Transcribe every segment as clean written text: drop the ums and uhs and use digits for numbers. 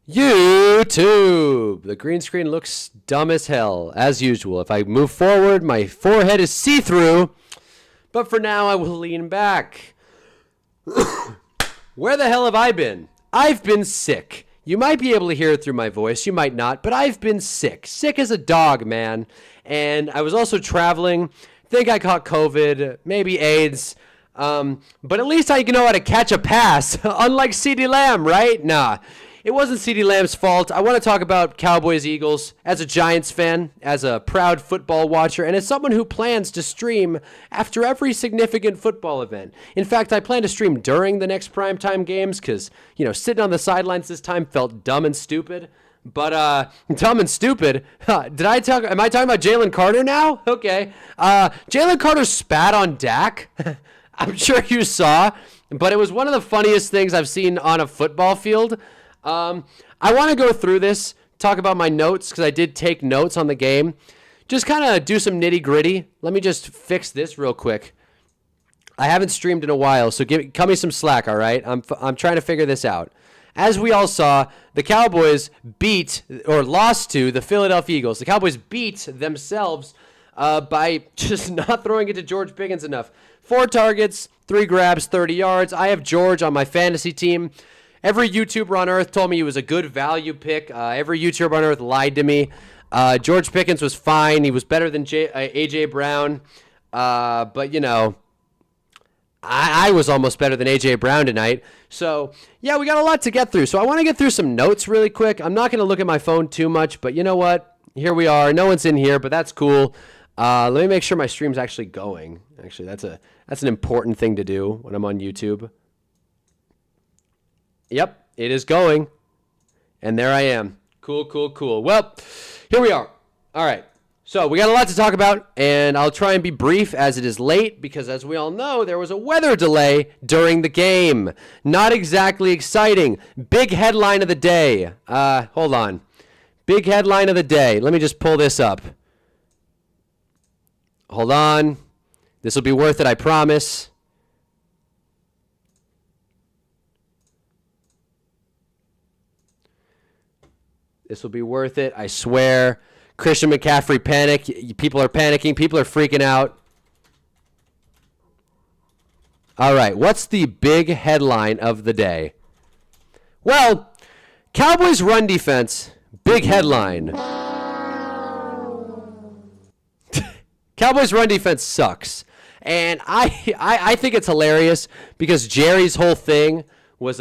YouTube! The green screen looks dumb as hell, as usual. If I move forward, my forehead is see-through. But for now, I will lean back. Where the hell have I been? I've been sick. You might be able to hear it through my voice. You might not. But I've been sick. Sick as a dog, man. And I was also traveling. Think I caught COVID. Maybe AIDS. But at least I know how to catch a pass. Unlike CeeDee Lamb, right? Nah. It wasn't CeeDee Lamb's fault. I want to talk about Cowboys-Eagles as a Giants fan, as a proud football watcher, and as someone who plans to stream after every significant football event. In fact, I plan to stream during the next primetime games because, sitting on the sidelines this time felt dumb and stupid. But dumb and stupid. Am I talking about Jalen Carter now? Okay. Jalen Carter spat on Dak. I'm sure you saw, but it was one of the funniest things I've seen on a football field. I want to go through this, talk about my notes, because I did take notes on the game. Just kind of do some nitty-gritty. Let me just fix this real quick. I haven't streamed in a while, so cut me some slack, all right? I'm trying to figure this out. As we all saw, the Cowboys lost to the Philadelphia Eagles. The Cowboys beat themselves by just not throwing it to George Pickens enough. 4 targets, 3 grabs, 30 yards. I have George on my fantasy team. Every YouTuber on earth told me he was a good value pick. Every YouTuber on earth lied to me. George Pickens was fine. He was better than A.J. Brown. But, I was almost better than A.J. Brown tonight. So, yeah, we got a lot to get through. So I want to get through some notes really quick. I'm not going to look at my phone too much, but you know what? Here we are. No one's in here, but that's cool. Let me make sure my stream's actually going. Actually, that's an important thing to do when I'm on YouTube. Yep, it is going. And there I am. Cool, cool, cool. Well, here we are. All right. So we got a lot to talk about, and I'll try and be brief as it is late because, as we all know, there was a weather delay during the game. Not exactly exciting. Big headline of the day. Hold on. Big headline of the day. Let me just pull this up. Hold on. This will be worth it, I promise. This will be worth it, I swear. Christian McCaffrey panic. People are panicking. People are freaking out. All right, what's the big headline of the day? Well, Cowboys run defense, big headline. Cowboys run defense sucks. And I think it's hilarious because Jerry's whole thing was,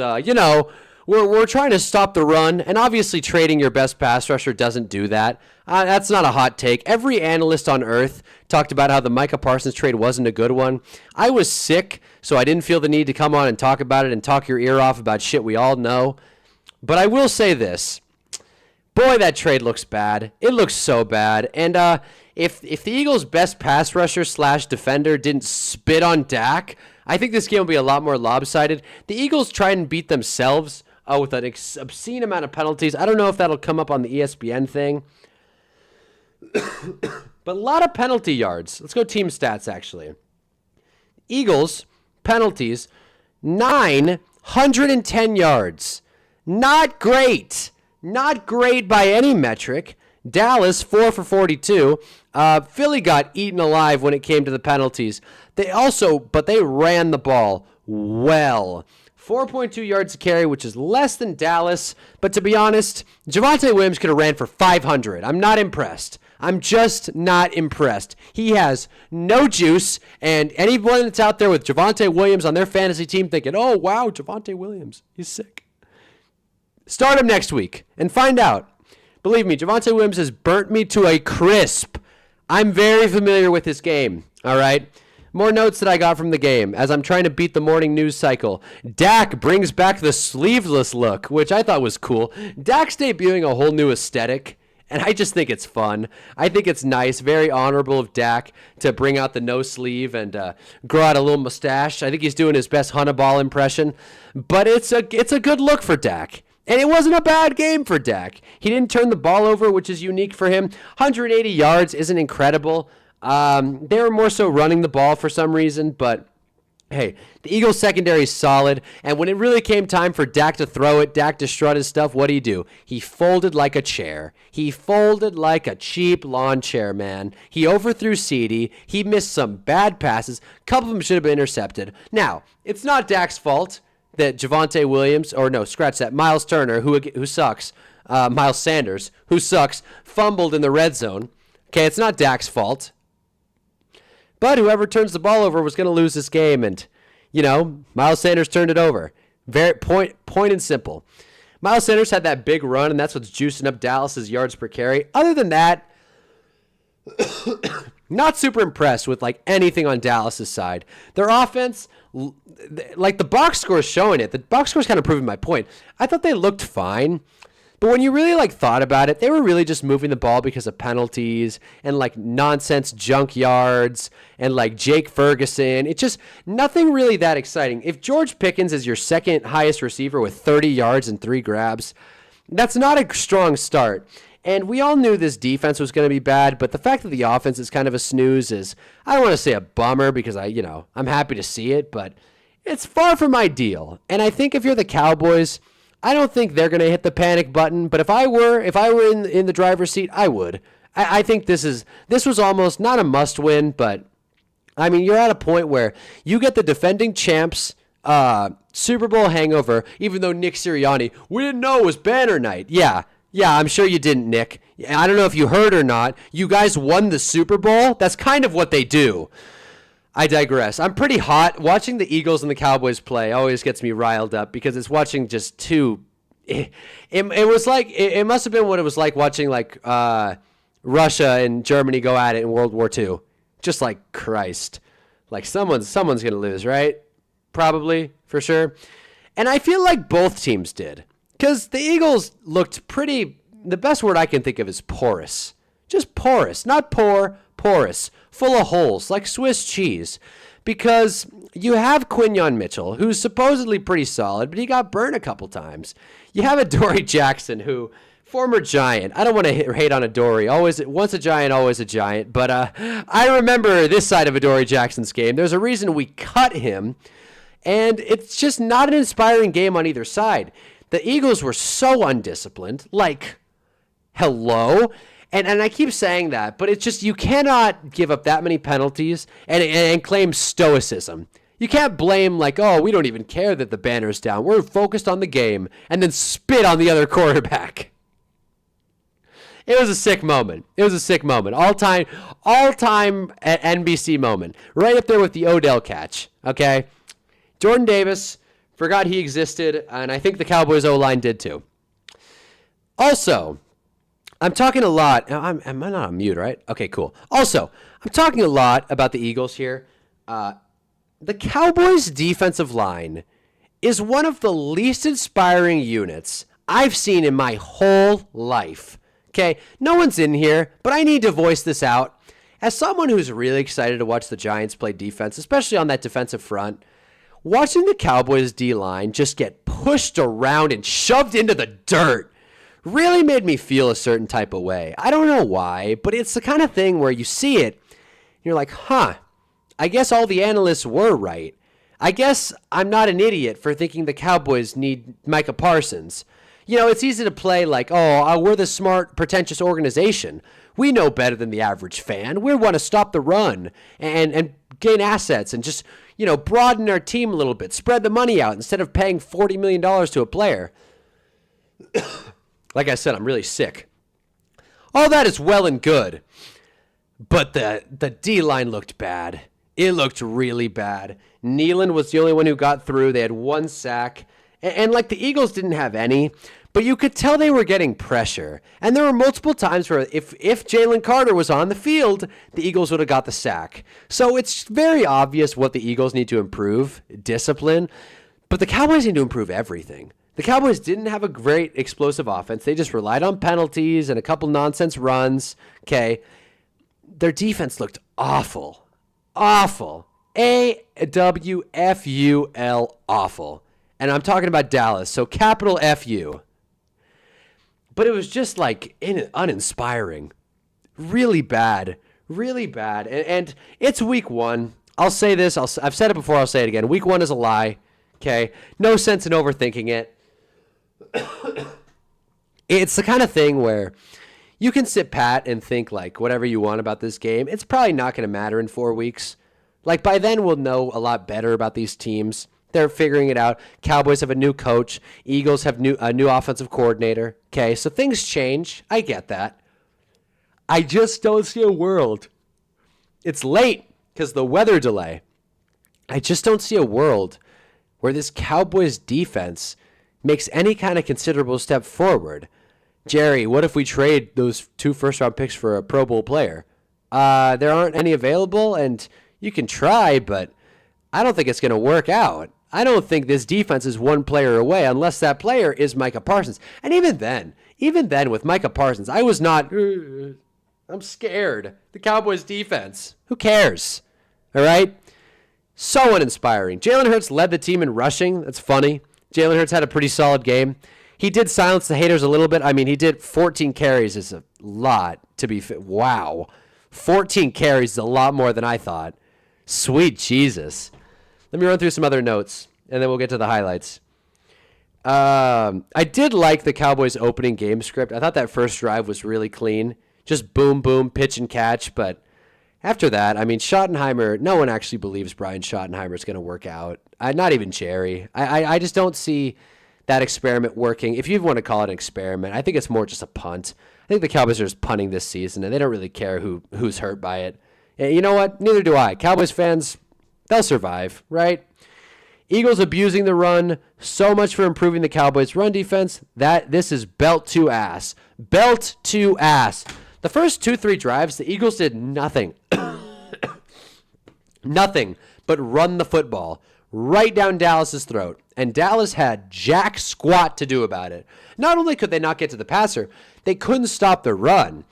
we're trying to stop the run, and obviously trading your best pass rusher doesn't do that. That's not a hot take. Every analyst on earth talked about how the Micah Parsons trade wasn't a good one. I was sick, so I didn't feel the need to come on and talk about it and talk your ear off about shit we all know. But I will say this. Boy, that trade looks bad. It looks so bad. And if the Eagles' best pass rusher / defender didn't spit on Dak, I think this game will be a lot more lopsided. The Eagles tried and beat themselves with an obscene amount of penalties. I don't know if that'll come up on the ESPN thing. But a lot of penalty yards. Let's go team stats, actually. Eagles, penalties, 910 yards. Not great. Not great by any metric. Dallas, 4 for 42. Philly got eaten alive when it came to the penalties. But they ran the ball well. 4.2 yards to carry, which is less than Dallas. But to be honest, Javonte Williams could have ran for 500. I'm not impressed. I'm just not impressed. He has no juice, and anyone that's out there with Javonte Williams on their fantasy team thinking, oh, wow, Javonte Williams, he's sick. Start him next week and find out. Believe me, Javonte Williams has burnt me to a crisp. I'm very familiar with this game, all right? More notes that I got from the game as I'm trying to beat the morning news cycle. Dak brings back the sleeveless look, which I thought was cool. Dak's debuting a whole new aesthetic, and I just think it's fun. I think it's nice, very honorable of Dak to bring out the no sleeve and grow out a little mustache. I think he's doing his best Hunnaball impression, but it's a good look for Dak. And it wasn't a bad game for Dak. He didn't turn the ball over, which is unique for him. 180 yards isn't incredible. They were more so running the ball for some reason, but Hey, the Eagles secondary is solid, and when it really came time for Dak to throw it, Dak to strut his stuff, what do? He folded like a chair. He folded like a cheap lawn chair, man. He overthrew CeeDee. He missed some bad passes. A couple of them should have been intercepted. Now, it's not Dak's fault that Javonte Williams, or no, scratch that, Miles Turner, who sucks, Miles Sanders, who sucks, fumbled in the red zone. Okay, it's not Dak's fault. But whoever turns the ball over was going to lose this game, and, Miles Sanders turned it over. Very point and simple. Miles Sanders had that big run, and that's what's juicing up Dallas's yards per carry. Other than that, not super impressed with, anything on Dallas's side. Their offense, the box score is showing it. The box score is kind of proving my point. I thought they looked fine. But when you really thought about it, they were really just moving the ball because of penalties and nonsense junk yards and Jake Ferguson. It's just nothing really that exciting. If George Pickens is your second highest receiver with 30 yards and 3 grabs, that's not a strong start. And we all knew this defense was going to be bad, but the fact that the offense is kind of a snooze is, I don't want to say a bummer because I'm happy to see it, but it's far from ideal. And I think if you're the Cowboys, I don't think they're going to hit the panic button, but if I were in the driver's seat, I would. I think this was almost not a must win, but I mean, you're at a point where you get the defending champs Super Bowl hangover, even though Nick Sirianni, we didn't know it was banner night. Yeah, I'm sure you didn't, Nick. I don't know if you heard or not. You guys won the Super Bowl. That's kind of what they do. I digress. I'm pretty hot. Watching the Eagles and the Cowboys play always gets me riled up because it's watching just two. It was it must have been what it was like watching Russia and Germany go at it in World War II. Just Christ. Someone's going to lose, right? Probably, for sure. And I feel like both teams did because the Eagles looked pretty. The best word I can think of is porous. Just porous. Not poor, porous. Full of holes, like Swiss cheese. Because you have Quinyon Mitchell, who's supposedly pretty solid, but he got burned a couple times. You have Adoree Jackson, who, former Giant. I don't want to hate on Adoree. Once a Giant, always a Giant. But I remember this side of Adoree Jackson's game. There's a reason we cut him, and it's just not an inspiring game on either side. The Eagles were so undisciplined. Hello? And I keep saying that, but it's just you cannot give up that many penalties and claim stoicism. You can't blame we don't even care that the banner's down. We're focused on the game and then spit on the other quarterback. It was a sick moment. All-time at NBC moment. Right up there with the Odell catch, okay? Jordan Davis, forgot he existed, and I think the Cowboys O-line did too. Also, I'm talking a lot. Am I not on mute, right? Okay, cool. Also, I'm talking a lot about the Eagles here. The Cowboys' defensive line is one of the least inspiring units I've seen in my whole life. Okay, no one's in here, but I need to voice this out. As someone who's really excited to watch the Giants play defense, especially on that defensive front, watching the Cowboys' D-line just get pushed around and shoved into the dirt really made me feel a certain type of way. I don't know why, but it's the kind of thing where you see it, and you're like, I guess all the analysts were right. I guess I'm not an idiot for thinking the Cowboys need Micah Parsons. It's easy to play we're the smart, pretentious organization. We know better than the average fan. We want to stop the run and gain assets and just, broaden our team a little bit, spread the money out instead of paying $40 million to a player. Like I said, I'm really sick. All that is well and good, but the D-line looked bad. It looked really bad. Nealon was the only one who got through. They had 1 sack, and the Eagles didn't have any, but you could tell they were getting pressure. And there were multiple times where if Jalen Carter was on the field, the Eagles would have got the sack. So it's very obvious what the Eagles need to improve, discipline, but the Cowboys need to improve everything. The Cowboys didn't have a great explosive offense. They just relied on penalties and a couple nonsense runs. Okay. Their defense looked awful. Awful. AWFUL awful. And I'm talking about Dallas. So capital FU. But it was just uninspiring. Really bad. Really bad. And it's week 1. I'll say this. I've said it before. I'll say it again. Week 1 is a lie. Okay? No sense in overthinking it. It's the kind of thing where you can sit pat and think like whatever you want about this game. It's probably not going to matter in 4 weeks. Like by then we'll know a lot better about these teams. They're figuring it out. Cowboys have a new coach. Eagles have a new offensive coordinator. Okay, so things change. I get that. I just don't see a world. It's late because the weather delay. I just don't see a world where this Cowboys defense makes any kind of considerable step forward. Jerry, what if we trade those 2 first-round picks for a Pro Bowl player? There aren't any available, and you can try, but I don't think it's going to work out. I don't think this defense is one player away unless that player is Micah Parsons. And even then with Micah Parsons, I was not, I'm scared. The Cowboys defense, who cares? All right? So uninspiring. Jalen Hurts led the team in rushing. That's funny. Jalen Hurts had a pretty solid game. He did silence the haters a little bit. I mean, he did 14 carries is a lot to be fit. Wow. 14 carries is a lot more than I thought. Sweet Jesus. Let me run through some other notes, and then we'll get to the highlights. I did like the Cowboys' opening game script. I thought that first drive was really clean. Just boom, boom, pitch and catch. But after that, I mean, Schottenheimer, no one actually believes Brian Schottenheimer is going to work out. Not even Jerry. I just don't see that experiment working. If you want to call it an experiment, I think it's more just a punt. I think the Cowboys are just punting this season, and they don't really care who's hurt by it. And you know what? Neither do I. Cowboys fans, they'll survive, right? Eagles abusing the run. So much for improving the Cowboys' run defense. This is belt to ass. Belt to ass. The first 2-3 drives, the Eagles did nothing. Nothing but run the football right down Dallas's throat. And Dallas had jack squat to do about it. Not only could they not get to the passer, they couldn't stop the run.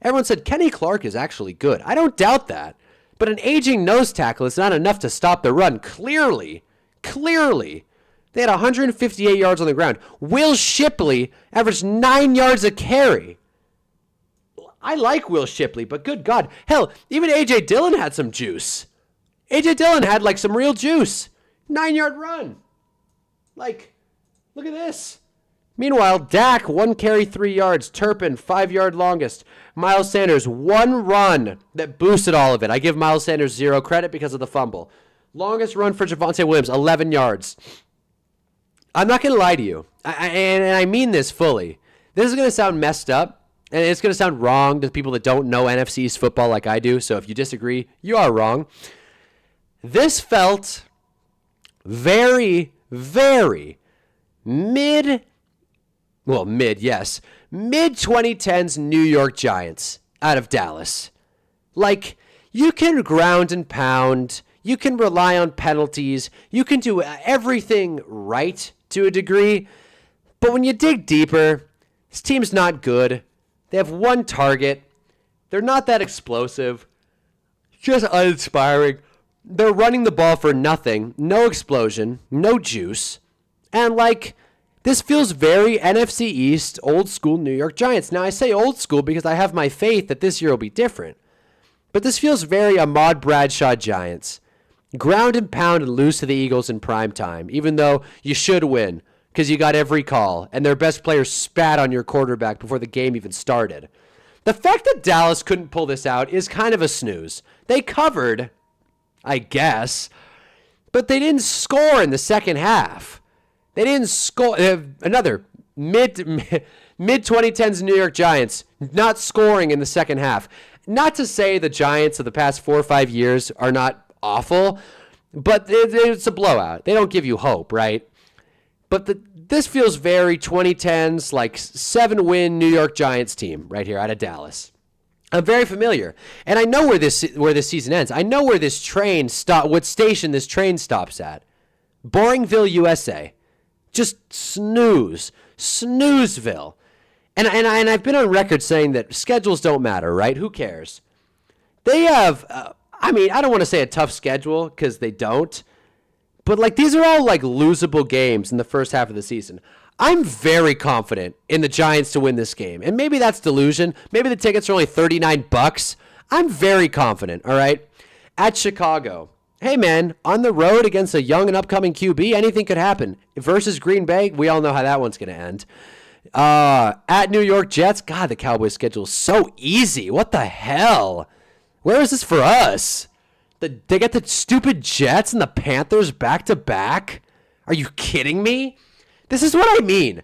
Everyone said Kenny Clark is actually good. I don't doubt that. But an aging nose tackle is not enough to stop the run. Clearly. They had 158 yards on the ground. Will Shipley averaged 9 yards a carry. I like Will Shipley, but good God. Hell, even A.J. Dillon had some juice. A.J. Dillon had like some real juice. 9-yard run. Like, look at this. Meanwhile, Dak, 1 carry, 3 yards. Turpin, 5-yard longest. Miles Sanders, 1 run that boosted all of it. I give Miles Sanders 0 credit because of the fumble. Longest run for Javonte Williams, 11 yards. I'm not going to lie to you, and I mean this fully. This is going to sound messed up, and it's going to sound wrong to people that don't know NFC East football like I do, so if you disagree, you are wrong. This felt very, very mid-2010s New York Giants out of Dallas. Like, you can ground and pound, you can rely on penalties, you can do everything right to a degree, but when you dig deeper, this team's not good. They have 1 target. They're not that explosive. Just uninspiring. They're running the ball for nothing. No explosion. No juice. And, like, this feels very NFC East, old school New York Giants. Now, I say old school because I have my faith that this year will be different. But this feels very Ahmad Bradshaw Giants. Ground and pound and lose to the Eagles in prime time, even though you should win because you got every call and their best player spat on your quarterback before the game even started. The fact that Dallas couldn't pull this out is kind of a snooze. They covered, I guess, but they didn't score in the second half. They didn't score. Another mid-2010s New York Giants not scoring in the second half. Not to say the Giants of the past 4 or 5 years are not awful, but it's a blowout. They don't give you hope, right? But this feels very 2010s, like 7-win New York Giants team right here out of Dallas. I'm very familiar, and I know where this season ends. I know where this train what station this train stops at. Boringville, USA. Just snoozeville. And I've been on record saying that schedules don't matter, right? Who cares? They have, I don't want to say a tough schedule because they don't, but like these are all like losable games in the first half of the season. I'm very confident in the Giants to win this game, and maybe that's delusion. Maybe the tickets are only $39. I'm very confident, all right? At Chicago, Hey, man, on the road against a young and upcoming QB, anything could happen. Versus Green Bay, we all know how that one's going to end. At New York Jets, God, the Cowboys' schedule is so easy. What the hell? Where is this for us? They get the stupid Jets and the Panthers back to back? Are you kidding me? This is what I mean.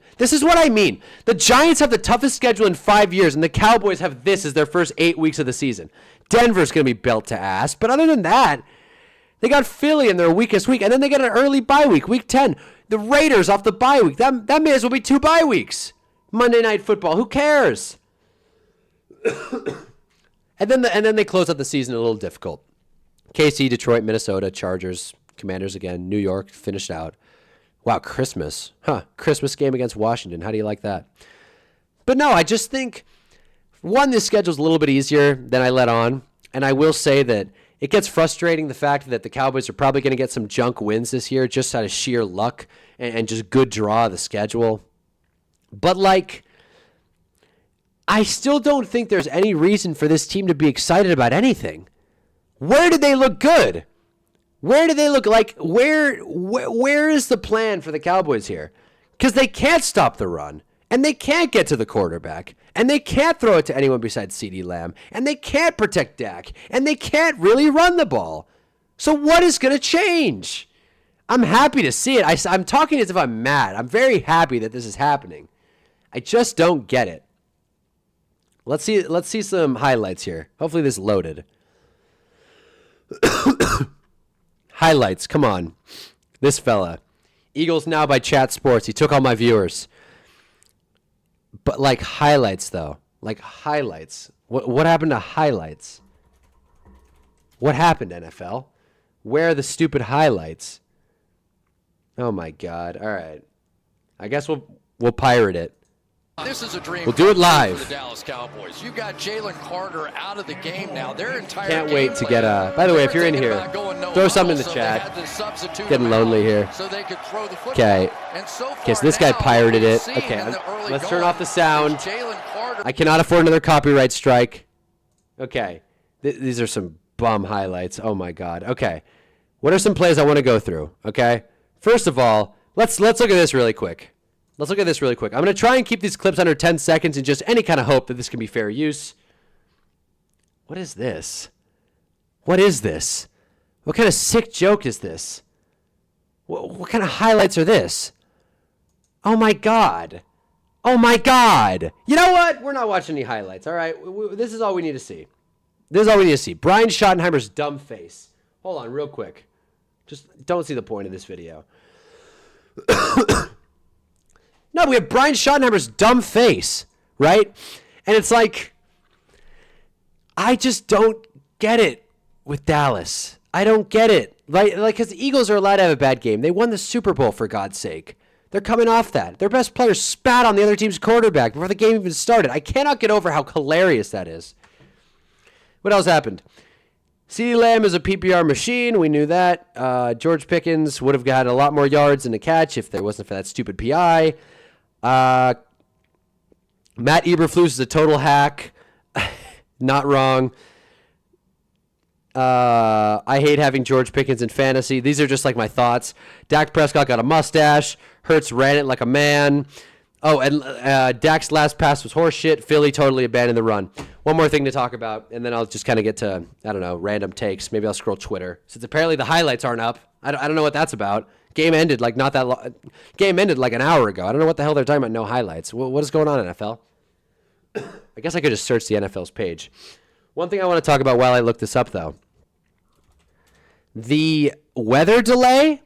The Giants have the toughest schedule in 5 years, and the Cowboys have this as their first 8 weeks of the season. Denver's going to be built to ass, but other than that, they got Philly in their weakest week, and then they get an early bye week, week 10. The Raiders off the bye week. That may as well be 2 bye weeks. Monday Night Football. Who cares? and then they close out the season a little difficult. KC, Detroit, Minnesota, Chargers, Commanders again, New York finished out. Wow, Christmas. Christmas game against Washington. How do you like that? But no, I just think, one, this schedule's a little bit easier than I let on. And I will say that it gets frustrating, the fact that the Cowboys are probably going to get some junk wins this year just out of sheer luck and just good draw of the schedule. But, I still don't think there's any reason for this team to be excited about anything. Where did they look good? Where do they look like? Where is the plan for the Cowboys here? Because they can't stop the run, and they can't get to the quarterback, and they can't throw it to anyone besides CeeDee Lamb, and they can't protect Dak, and they can't really run the ball. So what is going to change? I'm happy to see it. I'm talking as if I'm mad. I'm very happy that this is happening. I just don't get it. Let's see some highlights here. Hopefully this is loaded. Highlights, come on. This fella. Eagles Now by Chat Sports. He took all my viewers. But highlights, though. Highlights. What happened to highlights? What happened, NFL? Where are the stupid highlights? Oh, my God. All right. I guess we'll pirate it. This is a dream. We'll do it live. For the Dallas Cowboys. You got Jalen Carter out of the game now. Their entire Can't wait to get by the way, if you're in here, throw something in the chat. Getting lonely here. Okay. So this guy pirated it. Okay, let's turn off the sound. I cannot afford another copyright strike. Okay. These are some bum highlights. Oh my God. Okay. What are some plays I want to go through? Okay. First of all, let's look at this really quick. I'm going to try and keep these clips under 10 seconds in just any kind of hope that this can be fair use. What is this? What kind of sick joke is this? What kind of highlights are this? Oh, my God. You know what? We're not watching any highlights, all right? This is all we need to see. Brian Schottenheimer's dumb face. Hold on real quick. Just don't see the point of this video. No, we have Brian Schottenheimer's dumb face, right? And it's I just don't get it with Dallas. I don't get it. Because the Eagles are allowed to have a bad game. They won the Super Bowl, for God's sake. They're coming off that. Their best player spat on the other team's quarterback before the game even started. I cannot get over how hilarious that is. What else happened? CeeDee Lamb is a PPR machine. We knew that. George Pickens would have got a lot more yards in a catch if there wasn't for that stupid PI. Matt Eberflus is a total hack. Not wrong. I hate having George Pickens in fantasy. These are just my thoughts. Dak Prescott got a mustache. Hurts ran it like a man. Oh, and Dak's last pass was horseshit. Philly totally abandoned the run. One more thing to talk about, and then I'll just kind of get to, I don't know, random takes. Maybe I'll scroll Twitter, since apparently the highlights aren't up. I don't know what that's about. Game ended not that long. Game ended an hour ago. I don't know what the hell they're talking about. No highlights. What is going on, NFL? I guess I could just search the NFL's page. One thing I want to talk about while I look this up, though. The weather delay,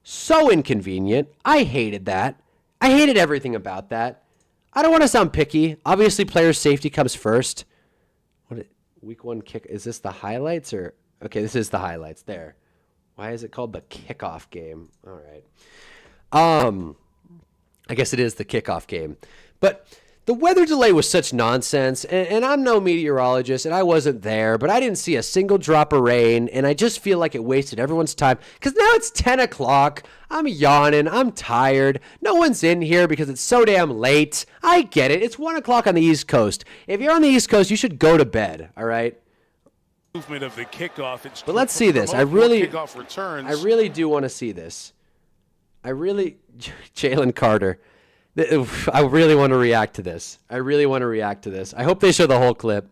so inconvenient. I hated that. I hated everything about that. I don't want to sound picky. Obviously, player safety comes first. Week 1 kick? Is this the highlights or? Okay, this is the highlights. There. Why is it called the kickoff game? All right. I guess it is the kickoff game. But the weather delay was such nonsense, and I'm no meteorologist, and I wasn't there, but I didn't see a single drop of rain, and I just feel like it wasted everyone's time, because now it's 10 o'clock. I'm yawning. I'm tired. No one's in here because it's so damn late. I get it. It's 1 o'clock on the East Coast. If you're on the East Coast, you should go to bed, all right? movement of the kickoff. It's But let's see this. I really do want to see this. Jalen Carter. I really want to react to this. I hope they show the whole clip.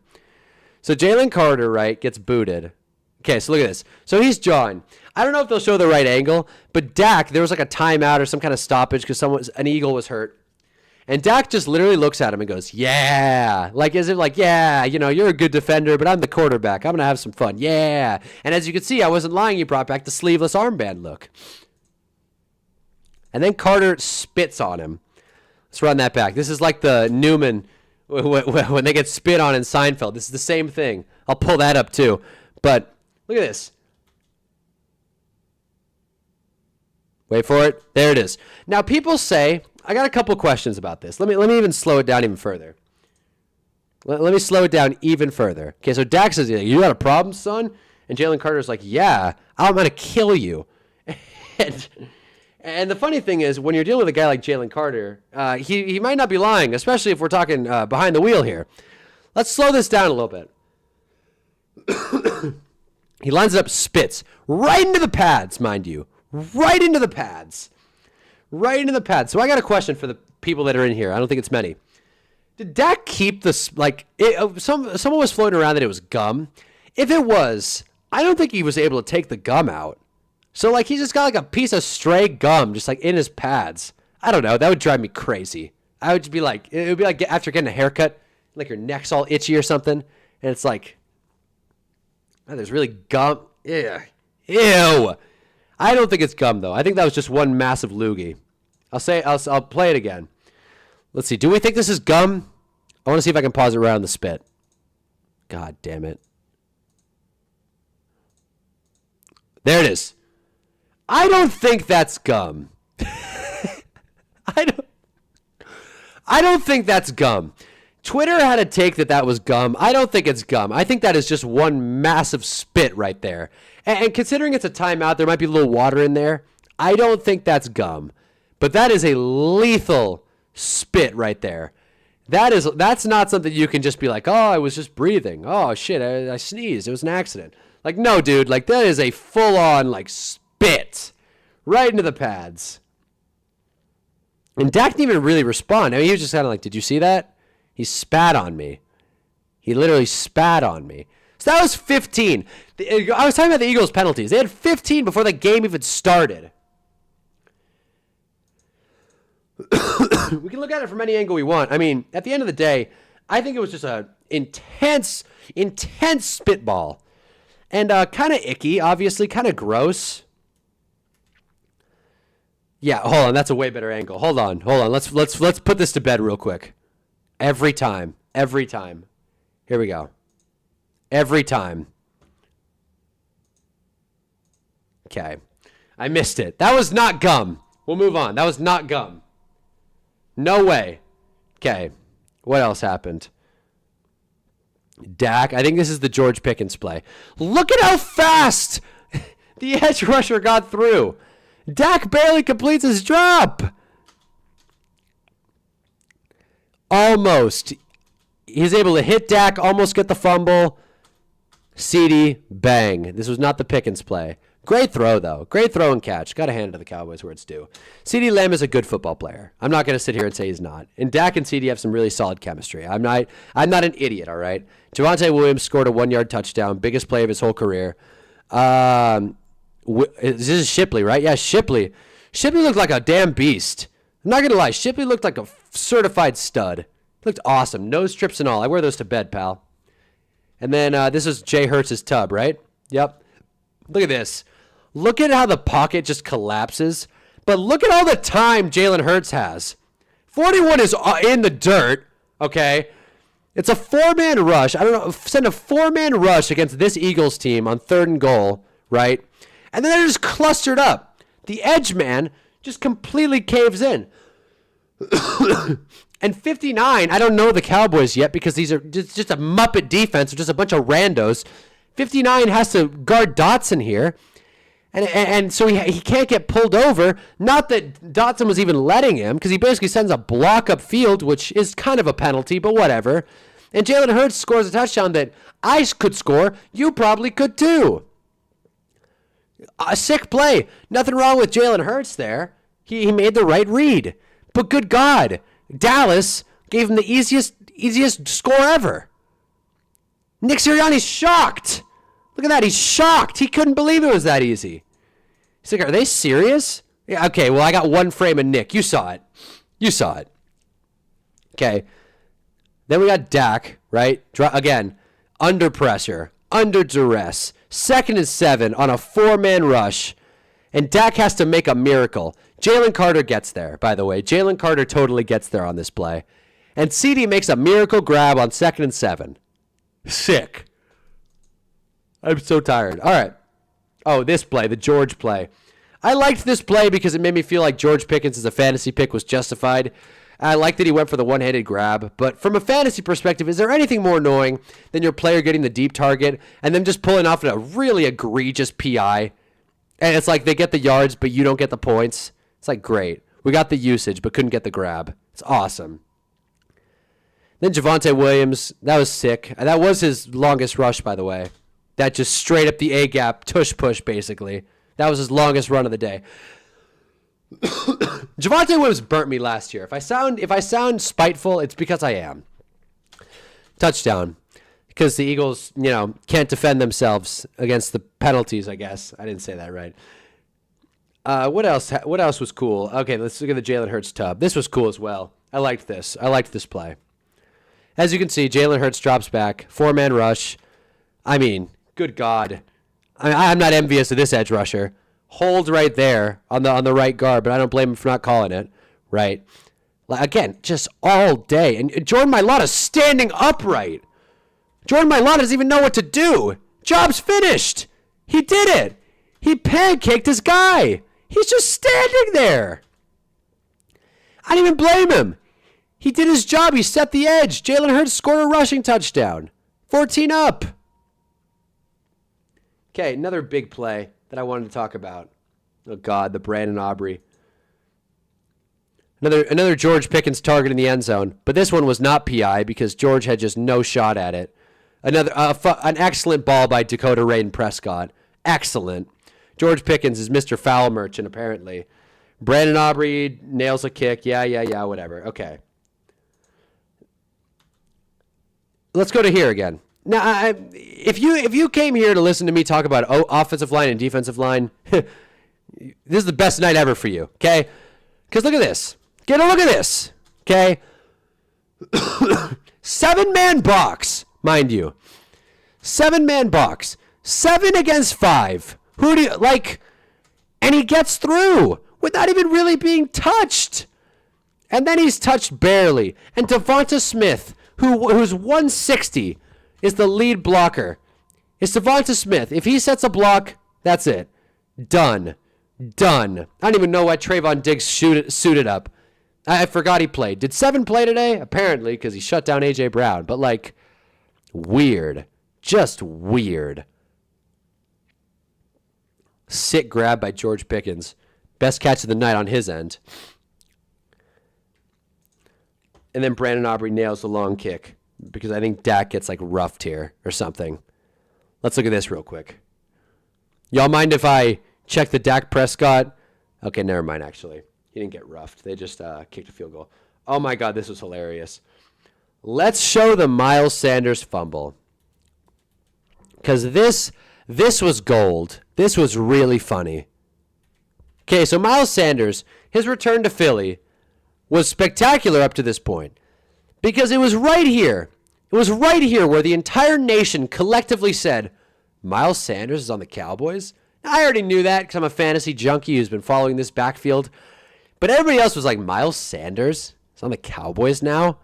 So Jalen Carter, right, gets booted. Okay, so look at this. So he's jawing. I don't know if they'll show the right angle, but Dak, there was like a timeout or some kind of stoppage because an Eagle was hurt. And Dak just literally looks at him and goes, yeah. Like, is it like, yeah, you're a good defender, but I'm the quarterback. I'm going to have some fun. Yeah. And as you can see, I wasn't lying. He brought back the sleeveless armband look. And then Carter spits on him. Let's run that back. This is like the Newman when they get spit on in Seinfeld. This is the same thing. I'll pull that up too. But look at this. Wait for it. There it is. Now, people say, I got a couple questions about this. Let me even slow it down even further. Let me slow it down even further. Okay, so Dak says, you got a problem, son? And Jalen Carter's like, yeah, I'm going to kill you. And the funny thing is, when you're dealing with a guy like Jalen Carter, he might not be lying, especially if we're talking behind the wheel here. Let's slow this down a little bit. He lines it up, spits right into the pads, mind you. Right into the pads. So I got a question for the people that are in here. I don't think it's many. Did Dak keep this, someone was floating around that it was gum. If it was, I don't think he was able to take the gum out. So, he just got, a piece of stray gum just, in his pads. I don't know. That would drive me crazy. I would just be like, it would be like after getting a haircut, like your neck's all itchy or something, and it's like, oh, there's really gum. Yeah. Ew. I don't think it's gum, though. I think that was just one massive loogie. I'll play it again. Let's see. Do we think this is gum? I want to see if I can pause it around the spit. God damn it. There it is. I don't think that's gum. I don't think that's gum. Twitter had a take that was gum. I don't think it's gum. I think that is just one massive spit right there. And considering it's a timeout, there might be a little water in there. I don't think that's gum. But that is a lethal spit right there. That's not something you can just be like, oh, I was just breathing. Oh, shit, I sneezed. It was an accident. No, dude. That is a full-on, spit right into the pads. And Dak didn't even really respond. I mean, he was just kind of like, did you see that? He spat on me. He literally spat on me. So that was 15. I was talking about the Eagles' penalties. They had 15 before the game even started. We can look at it from any angle we want. I mean, at the end of the day, I think it was just a intense spitball. And kind of icky, obviously, kind of gross. Yeah, hold on, that's a way better angle. Hold on. Let's put this to bed real quick. Every time. Here we go. Every time. Okay. I missed it. That was not gum. We'll move on. That was not gum. No way. Okay. What else happened? Dak. I think this is the George Pickens play. Look at how fast the edge rusher got through. Dak barely completes his drop. Almost. He's able to hit Dak, almost get the fumble. CD, bang. This was not the Pickens play. Great throw, though. Great throw and catch. Got to hand it to the Cowboys where it's due. CD Lamb is a good football player. I'm not going to sit here and say he's not. And Dak and CD have some really solid chemistry. I'm not an idiot, all right? Javonte Williams scored a 1-yard touchdown. Biggest play of his whole career. This is Shipley, right? Yeah, Shipley. Shipley looked like a damn beast. I'm not going to lie. Shipley looked like a certified stud. He looked awesome. Nose strips and all. I wear those to bed, pal. And then this is Jay Hurts' tub, right? Yep. Look at this. Look at how the pocket just collapses. But look at all the time Jalen Hurts has. 41 is in the dirt, okay? It's a 4-man rush. I don't know. Send a 4-man rush against this Eagles team on 3rd and goal, right? And then they're just clustered up. The edge man just completely caves in. And 59, I don't know the Cowboys yet because these are just a Muppet defense, just a bunch of randos. 59 has to guard Dotson here. And so he can't get pulled over. Not that Dotson was even letting him because he basically sends a block up field, which is kind of a penalty, but whatever. And Jalen Hurts scores a touchdown that I could score. You probably could too. A sick play. Nothing wrong with Jalen Hurts there. He made the right read. But good God, Dallas gave him the easiest score ever. Nick Sirianni's shocked. Look at that. He's shocked. He couldn't believe it was that easy. He's like, are they serious? Yeah, okay, well, I got one frame of Nick. You saw it. Okay. Then we got Dak, right? Again, under pressure, under duress. 2nd and 7 on a 4-man rush. And Dak has to make a miracle. Jalen Carter gets there, by the way. Jalen Carter totally gets there on this play. And CD makes a miracle grab on 2nd and 7. Sick. I'm so tired. All right. Oh, this play, the George play. I liked this play because it made me feel like George Pickens as a fantasy pick was justified. I like that he went for the one-handed grab. But from a fantasy perspective, is there anything more annoying than your player getting the deep target and then just pulling off a really egregious PI? And it's like they get the yards, but you don't get the points. It's like, great. We got the usage, but couldn't get the grab. It's awesome. Then Javonte Williams, that was sick. That was his longest rush, by the way. That just straight up the A-gap, tush push, basically. That was his longest run of the day. Javonte Williams burnt me last year. If I sound spiteful, it's because I am. Touchdown. Because the Eagles, can't defend themselves against the penalties, I guess. I didn't say that right. What else was cool? Okay, let's look at the Jalen Hurts tub. This was cool as well. I liked this play. As you can see, Jalen Hurts drops back. 4-man rush. I mean, good God. I'm not envious of this edge rusher. Hold right there on the right guard, but I don't blame him for not calling it. Right? Again, just all day. And Jordan Mailata standing upright. Jordan Mailata doesn't even know what to do. Job's finished. He did it. He pancaked his guy. He's just standing there. I didn't even blame him. He did his job. He set the edge. Jalen Hurts scored a rushing touchdown. 14 up. Okay, another big play that I wanted to talk about. Oh, God, the Brandon Aubrey. Another George Pickens target in the end zone. But this one was not PI because George had just no shot at it. An excellent ball by Dakota Rayden Prescott. Excellent. George Pickens is Mr. Foul Merchant, apparently. Brandon Aubrey nails a kick. Yeah, whatever. Okay. Let's go to here again. Now, if you came here to listen to me talk about offensive line and defensive line, this is the best night ever for you, okay? Because look at this. Get a look at this, okay? 7-man box, mind you. 7-man box. 7 against 5. Who do you, like, and he gets through without even really being touched. And then he's touched barely. And Devonta Smith, who's 160, is the lead blocker. It's Devonta Smith. If he sets a block, that's it. Done. I don't even know why Trayvon Diggs suited up. I forgot he played. Did 7 play today? Apparently, because he shut down A.J. Brown. But, like, weird. Just weird. Sick grab by George Pickens. Best catch of the night on his end. And then Brandon Aubrey nails the long kick because I think Dak gets like roughed here or something. Let's look at this real quick. Y'all mind if I check the Dak Prescott? Okay, never mind, actually. He didn't get roughed. They just kicked a field goal. Oh, my God, this was hilarious. Let's show the Miles Sanders fumble. Because this was gold. This was really funny. Okay, so Miles Sanders, his return to Philly was spectacular up to this point. Because it was right here. It was right here where the entire nation collectively said, Miles Sanders is on the Cowboys? Now, I already knew that because I'm a fantasy junkie who's been following this backfield. But everybody else was like, Miles Sanders is on the Cowboys now?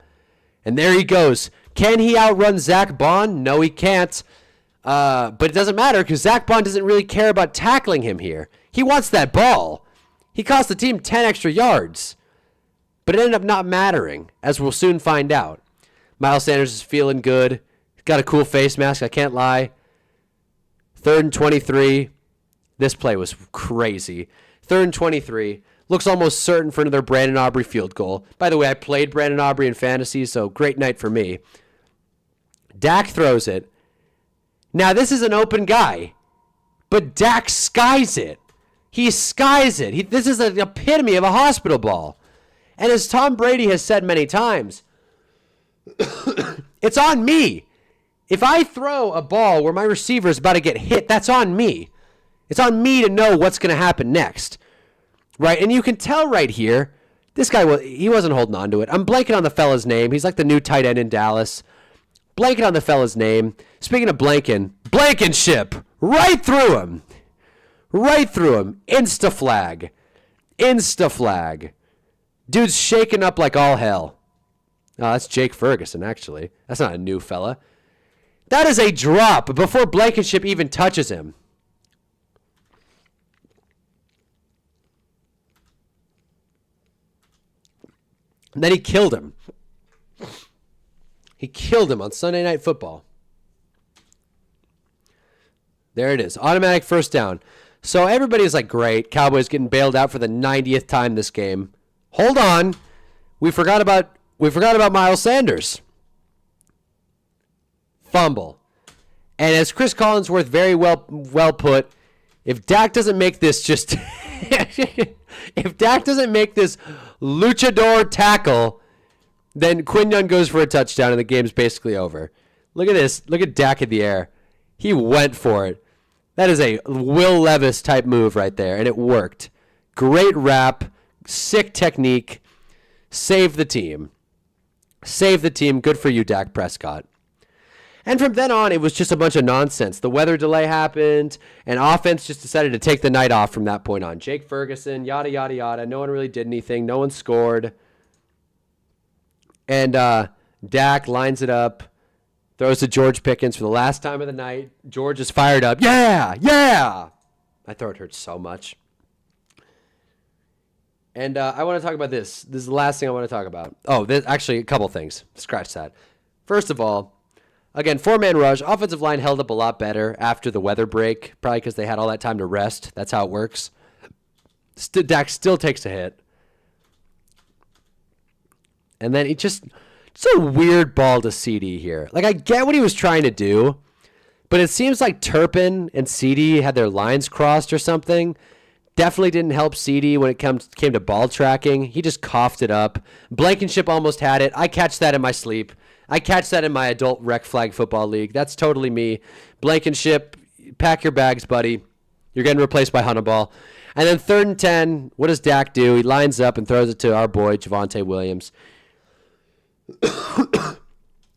And there he goes. Can he outrun Zach Bond? No, he can't. But it doesn't matter because Zach Bond doesn't really care about tackling him here. He wants that ball. He cost the team 10 extra yards. But it ended up not mattering, as we'll soon find out. Miles Sanders is feeling good. He's got a cool face mask, I can't lie. 3rd and 23. This play was crazy. 3rd and 23. Looks almost certain for another Brandon Aubrey field goal. By the way, I played Brandon Aubrey in fantasy, so great night for me. Dak throws it. Now, this is an open guy, but Dak skies it. He skies it. This is the epitome of a hospital ball. And as Tom Brady has said many times, it's on me. If I throw a ball where my receiver is about to get hit, that's on me. It's on me to know what's going to happen next. Right? And you can tell right here, this guy, he wasn't holding on to it. I'm blanking on the fella's name. He's like the new tight end in Dallas. Blanking on the fella's name. Speaking of Blankenship. Right through him. Right through him. Insta-flag. Dude's shaking up like all hell. Oh, that's Jake Ferguson, actually. That's not a new fella. That is a drop before Blankenship even touches him. And then he killed him. He killed him on Sunday Night Football. There it is. Automatic first down. So everybody's like, great. Cowboys getting bailed out for the 90th time this game. Hold on. We forgot about Miles Sanders. Fumble. And as Chris Collinsworth very well put, if Dak doesn't make this just if Dak doesn't make this luchador tackle, then Quinyon goes for a touchdown and the game's basically over. Look at this. Look at Dak in the air. He went for it. That is a Will Levis type move right there, and it worked. Great wrap, sick technique, saved the team. Save the team. Good for you, Dak Prescott. And from then on, it was just a bunch of nonsense. The weather delay happened, and offense just decided to take the night off from that point on. Jake Ferguson, yada, yada, yada. No one really did anything. No one scored. And Dak lines it up, throws to George Pickens for the last time of the night. George is fired up. Yeah, yeah. My throat hurts so much. And I want to talk about this. This is the last thing I want to talk about. Oh, actually, a couple things. Scratch that. First of all, again, four-man rush. Offensive line held up a lot better after the weather break, probably because they had all that time to rest. That's how it works. Dak still takes a hit. And then it's a weird ball to CD here. Like, I get what he was trying to do, but it seems like Turpin and CD had their lines crossed or something. Definitely didn't help CD when it came to ball tracking. He just coughed it up. Blankenship almost had it. I catch that in my sleep. I catch that in my adult rec flag football league. That's totally me. Blankenship, pack your bags, buddy. You're getting replaced by Hunnaball. And then 3rd and 10, what does Dak do? He lines up and throws it to our boy, Javonte Williams.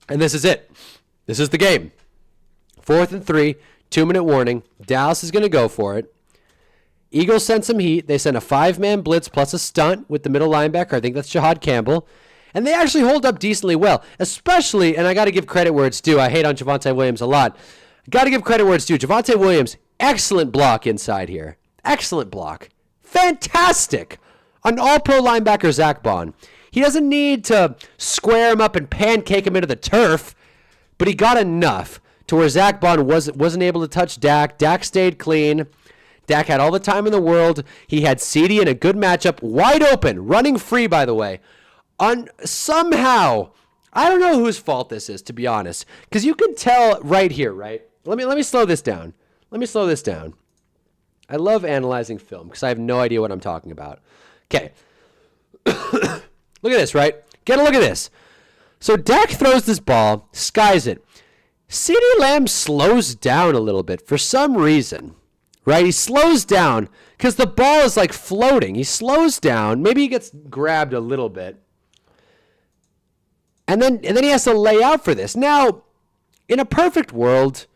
And this is it. This is the game. 4th and 3, 2-minute warning. Dallas is going to go for it. Eagles send some heat. They send a 5-man blitz plus a stunt with the middle linebacker. I think that's Shahad Campbell. And they actually hold up decently well, especially, and I got to give credit where it's due. I hate on Javonte Williams a lot. Got to give credit where it's due. Javonte Williams, excellent block inside here. Excellent block. Fantastic. An all-pro linebacker, Zach Bond. He doesn't need to square him up and pancake him into the turf, but he got enough to where Zach Bond wasn't able to touch Dak. Dak stayed clean. Dak had all the time in the world. He had CD in a good matchup, wide open, running free, by the way. Somehow, I don't know whose fault this is, to be honest, because you can tell right here, right? Let me slow this down. I love analyzing film because I have no idea what I'm talking about. Okay. Look at this, right? Get a look at this. So Dak throws this ball, skies it. CeeDee Lamb slows down a little bit for some reason, right? He slows down because the ball is like floating. He slows down. Maybe he gets grabbed a little bit. And then he has to lay out for this. Now, in a perfect world,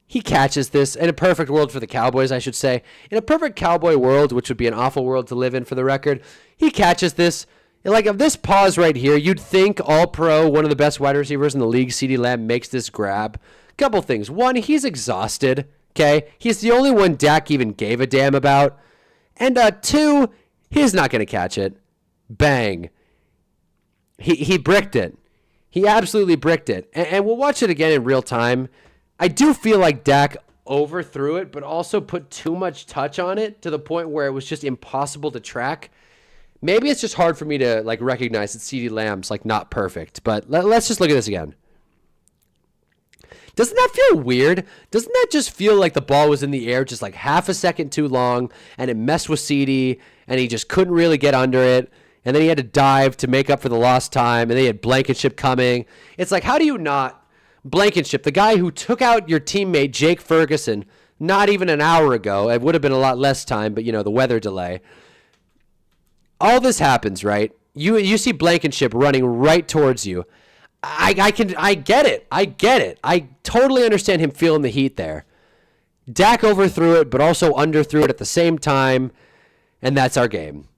he catches this. In a perfect world for the Cowboys, I should say. In a perfect Cowboy world, which would be an awful world to live in for the record, he catches this. Like, of this pause right here, you'd think all-pro, one of the best wide receivers in the league, CeeDee Lamb, makes this grab. Couple things. One, he's exhausted, okay? He's the only one Dak even gave a damn about. And two, he's not going to catch it. Bang. He bricked it. He absolutely bricked it. And we'll watch it again in real time. I do feel like Dak overthrew it, but also put too much touch on it to the point where it was just impossible to track. Maybe it's just hard for me to recognize that CeeDee Lamb's not perfect, but let's just look at this again. Doesn't that feel weird? Doesn't that just feel like the ball was in the air just like half a second too long, and it messed with CD, and he just couldn't really get under it, and then he had to dive to make up for the lost time, and then he had Blankenship coming. It's like, how do you not... Blankenship, the guy who took out your teammate Jake Ferguson not even an hour ago. It would have been a lot less time, but, the weather delay. All this happens, right? You see Blankenship running right towards you. I get it. I totally understand him feeling the heat there. Dak overthrew it, but also underthrew it at the same time, and that's our game.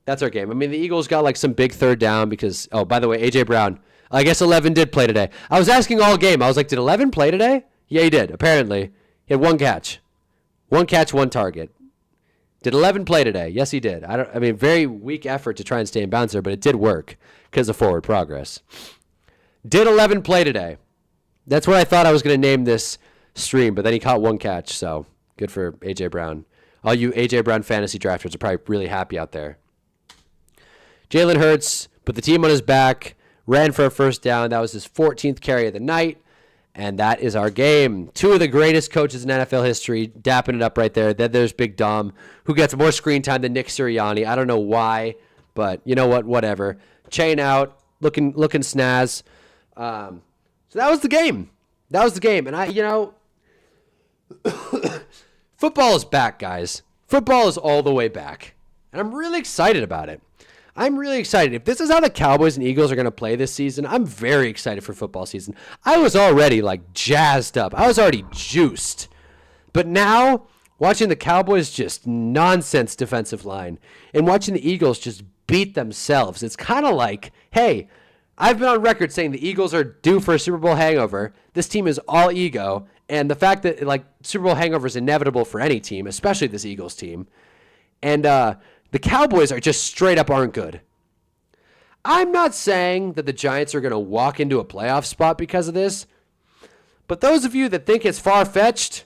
I mean, the Eagles got like some big third down because, oh, by the way, A.J. Brown, I guess 11 did play today. I was asking all game. I was like, did 11 play today? Yeah, he did, apparently. He had one catch. One catch, one target. Did 11 play today? Yes, he did. Very weak effort to try and stay in bounds there, but it did work because of forward progress. Did 11 play today? That's what I thought I was going to name this stream, but then he caught one catch, so good for A.J. Brown. All you A.J. Brown fantasy drafters are probably really happy out there. Jalen Hurts put the team on his back, ran for a first down. That was his 14th carry of the night, and that is our game. Two of the greatest coaches in NFL history, dapping it up right there. Then there's Big Dom, who gets more screen time than Nick Sirianni. I don't know why, but you know what? Whatever. Chain out, looking snaz. So that was the game. And football is back, guys. Football is all the way back, and I'm really excited about it. I'm really excited. If this is how the Cowboys and Eagles are going to play this season, I'm very excited for football season. I was already jazzed up. I was already juiced. But now, watching the Cowboys just nonsense defensive line and watching the Eagles just beat themselves, it's kind of like, hey, I've been on record saying the Eagles are due for a Super Bowl hangover. This team is all ego. And the fact that Super Bowl hangover is inevitable for any team, especially this Eagles team. And, the Cowboys are just straight up aren't good. I'm not saying that the Giants are going to walk into a playoff spot because of this, but those of you that think it's far-fetched,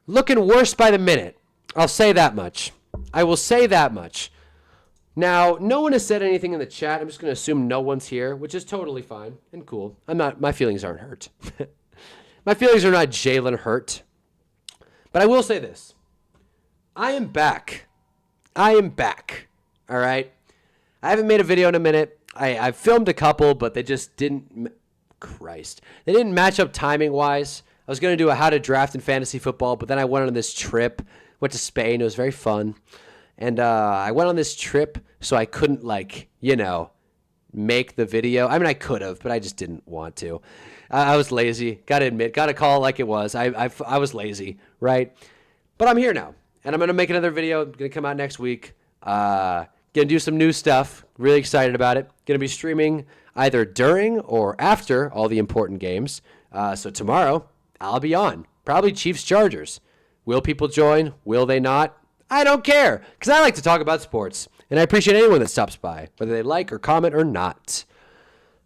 looking worse by the minute. I'll say that much. I will say that much. Now, no one has said anything in the chat. I'm just going to assume no one's here, which is totally fine and cool. My feelings aren't hurt. My feelings are not Jalen hurt. But I will say this. I am back. All right? I haven't made a video in a minute. I've filmed a couple, but they just didn't... Christ. They didn't match up timing-wise. I was going to do a how to draft in fantasy football, but then I went on this trip. Went to Spain. It was very fun. And I went on this trip, so I couldn't, make the video. I mean, I could have, but I just didn't want to. I was lazy. Got to admit. Got to call it like it was. I was lazy, right? But I'm here now. And I'm going to make another video. Going to come out next week. Going to do some new stuff. Really excited about it. Going to be streaming either during or after all the important games. So tomorrow, I'll be on. Probably Chiefs-Chargers. Will people join? Will they not? I don't care, because I like to talk about sports. And I appreciate anyone that stops by, whether they like or comment or not.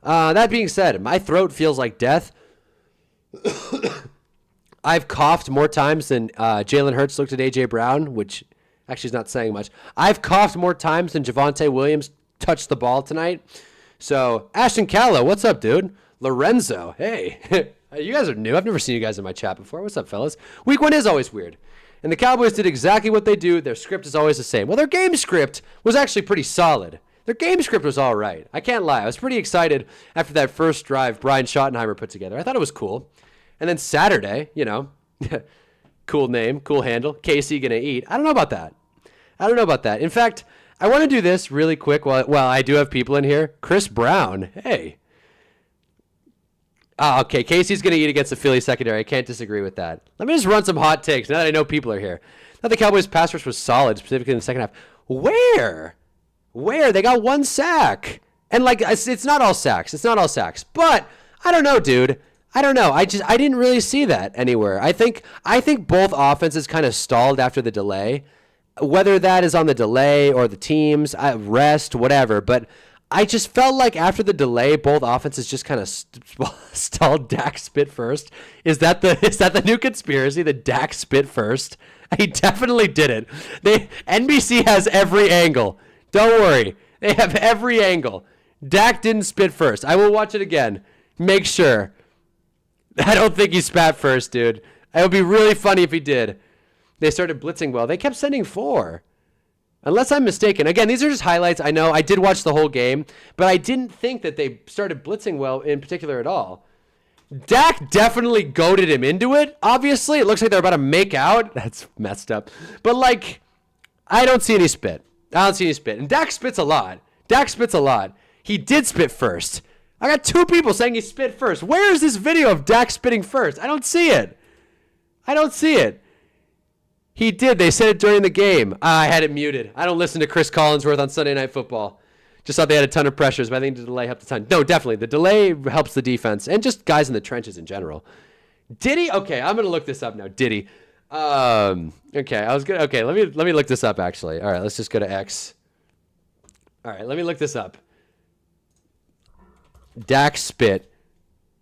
That being said, my throat feels like death. I've coughed more times than Jalen Hurts looked at A.J. Brown, which actually is not saying much. I've coughed more times than Javonte Williams touched the ball tonight. So, Ashton Callow, what's up, dude? Lorenzo, hey. You guys are new. I've never seen you guys in my chat before. What's up, fellas? Week 1 is always weird. And the Cowboys did exactly what they do. Their script is always the same. Well, their game script was actually pretty solid. Their game script was all right. I can't lie. I was pretty excited after that first drive Brian Schottenheimer put together. I thought it was cool. And then Saturday, cool name, cool handle, KC gonna eat. I don't know about that. In fact, I want to do this really quick while I do have people in here. Chris Brown, hey. Okay, Casey's going to eat against the Philly secondary. I can't disagree with that. Let me just run some hot takes now that I know people are here. I thought the Cowboys' pass rush was solid, specifically in the second half. Where? They got one sack. And, it's not all sacks. But, I don't know, dude. I don't know. I didn't really see that anywhere. I think both offenses kind of stalled after the delay. Whether that is on the delay or the teams, rest, whatever. But I just felt like after the delay, both offenses just kind of stalled. Dak spit first. Is that the new conspiracy? That Dak spit first? He definitely didn't. NBC has every angle. Don't worry, they have every angle. Dak didn't spit first. I will watch it again. Make sure. I don't think he spat first, dude. It would be really funny if he did. They started blitzing well. They kept sending 4. Unless I'm mistaken. Again, these are just highlights. I know I did watch the whole game, but I didn't think that they started blitzing well in particular at all. Dak definitely goaded him into it, obviously. It looks like they're about to make out. That's messed up. But, like, I don't see any spit. I don't see any spit. And Dak spits a lot. Dak spits a lot. He did spit first. I got 2 people saying he spit first. Where is this video of Dak spitting first? I don't see it. I don't see it. He did. They said it during the game. I had it muted. I don't listen to Chris Collinsworth on Sunday Night Football. Just thought they had a ton of pressures, but I think the delay helped a ton. No, definitely. The delay helps the defense and just guys in the trenches in general. Did he? Okay, I'm going to look this up now. Did he? Okay, I was good. Okay, let me look this up actually. All right, let's just go to X. All right, let me look this up. Dak spit.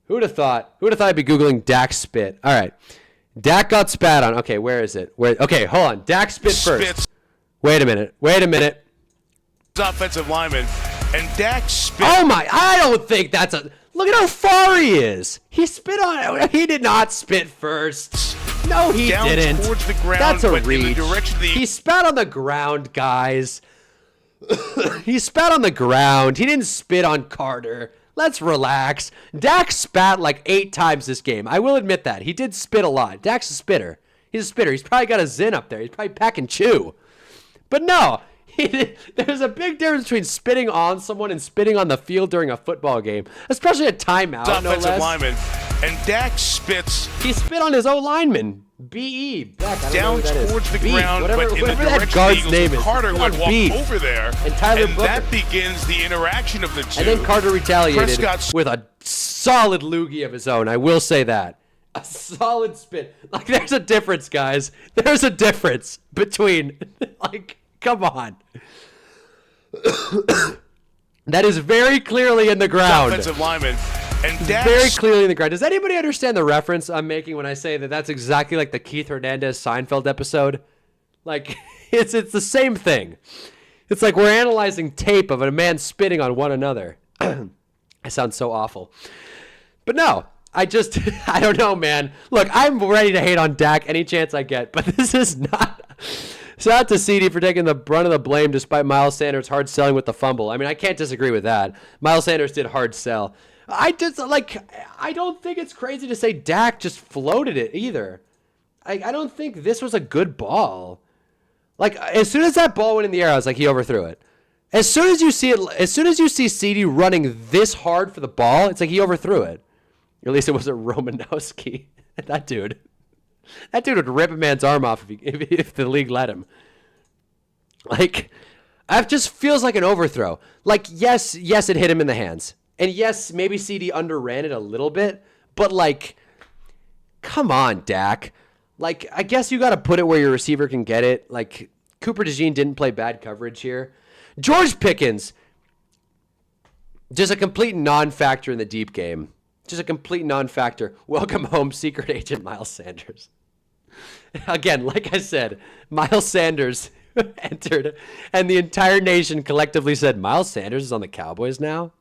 Who would have thought? Who would have thought I'd be Googling Dak spit? All right. Dak got spat on. Okay, where is it? Where? Okay, hold on. Dak spit first. Wait a minute. Offensive lineman, and Dak spit. Oh my! I don't think that's a. Look at how far he is. He spit on. He did not spit first. No, he Down didn't. Towards the ground, That's a but reach. in the direction of the. He spat on the ground, guys. He spat on the ground. He didn't spit on Carter. Let's relax. Dak spat like 8 times this game. I will admit that. He did spit a lot. Dak's a spitter. He's a spitter. He's probably got a Zin up there. He's probably packing chew. But no, there's a big difference between spitting on someone and spitting on the field during a football game, especially a timeout, no offensive less. lineman, and Dak spits. He spit on his O-lineman. B.E. Beck, I don't know Down who that is. towards the B, ground, whatever, but in the whatever that direction guard's of the name Eagles. is. Carter would walk B. over there, And Tyler Booker. that begins the interaction of the two. And then Carter retaliated Prescott with a solid loogie of his own. I will say that. A solid spit. Like, there's a difference, guys. There's a difference between, like, come on. That is very clearly in the ground. Offensive lineman. And Dak Very clearly in the ground. Does anybody understand the reference I'm making when I say that that's exactly like the Keith Hernandez Seinfeld episode? Like, it's the same thing. It's like we're analyzing tape of a man spitting on one another. I sound so awful. But no, I don't know, man. Look, I'm ready to hate on Dak any chance I get, but this is not... Shout out to CD for taking the brunt of the blame despite Miles Sanders hard selling with the fumble. I mean, I can't disagree with that. Miles Sanders did hard sell. I don't think it's crazy to say Dak just floated it either. I don't think this was a good ball. Like, as soon as that ball went in the air, I was like, he overthrew it. As soon as you see CD running this hard for the ball, it's like he overthrew it. Or at least it wasn't Romanowski. That dude would rip a man's arm off if the league let him. Like, it just feels like an overthrow. Like, yes, it hit him in the hands. And yes, maybe CD underran it a little bit. But, like, come on, Dak. Like, I guess you got to put it where your receiver can get it. Like, Cooper DeJean didn't play bad coverage here. George Pickens, just a complete non-factor in the deep game. Just a complete non-factor. Welcome home, secret agent Miles Sanders. Again, like I said, Miles Sanders entered, and the entire nation collectively said, Miles Sanders is on the Cowboys now?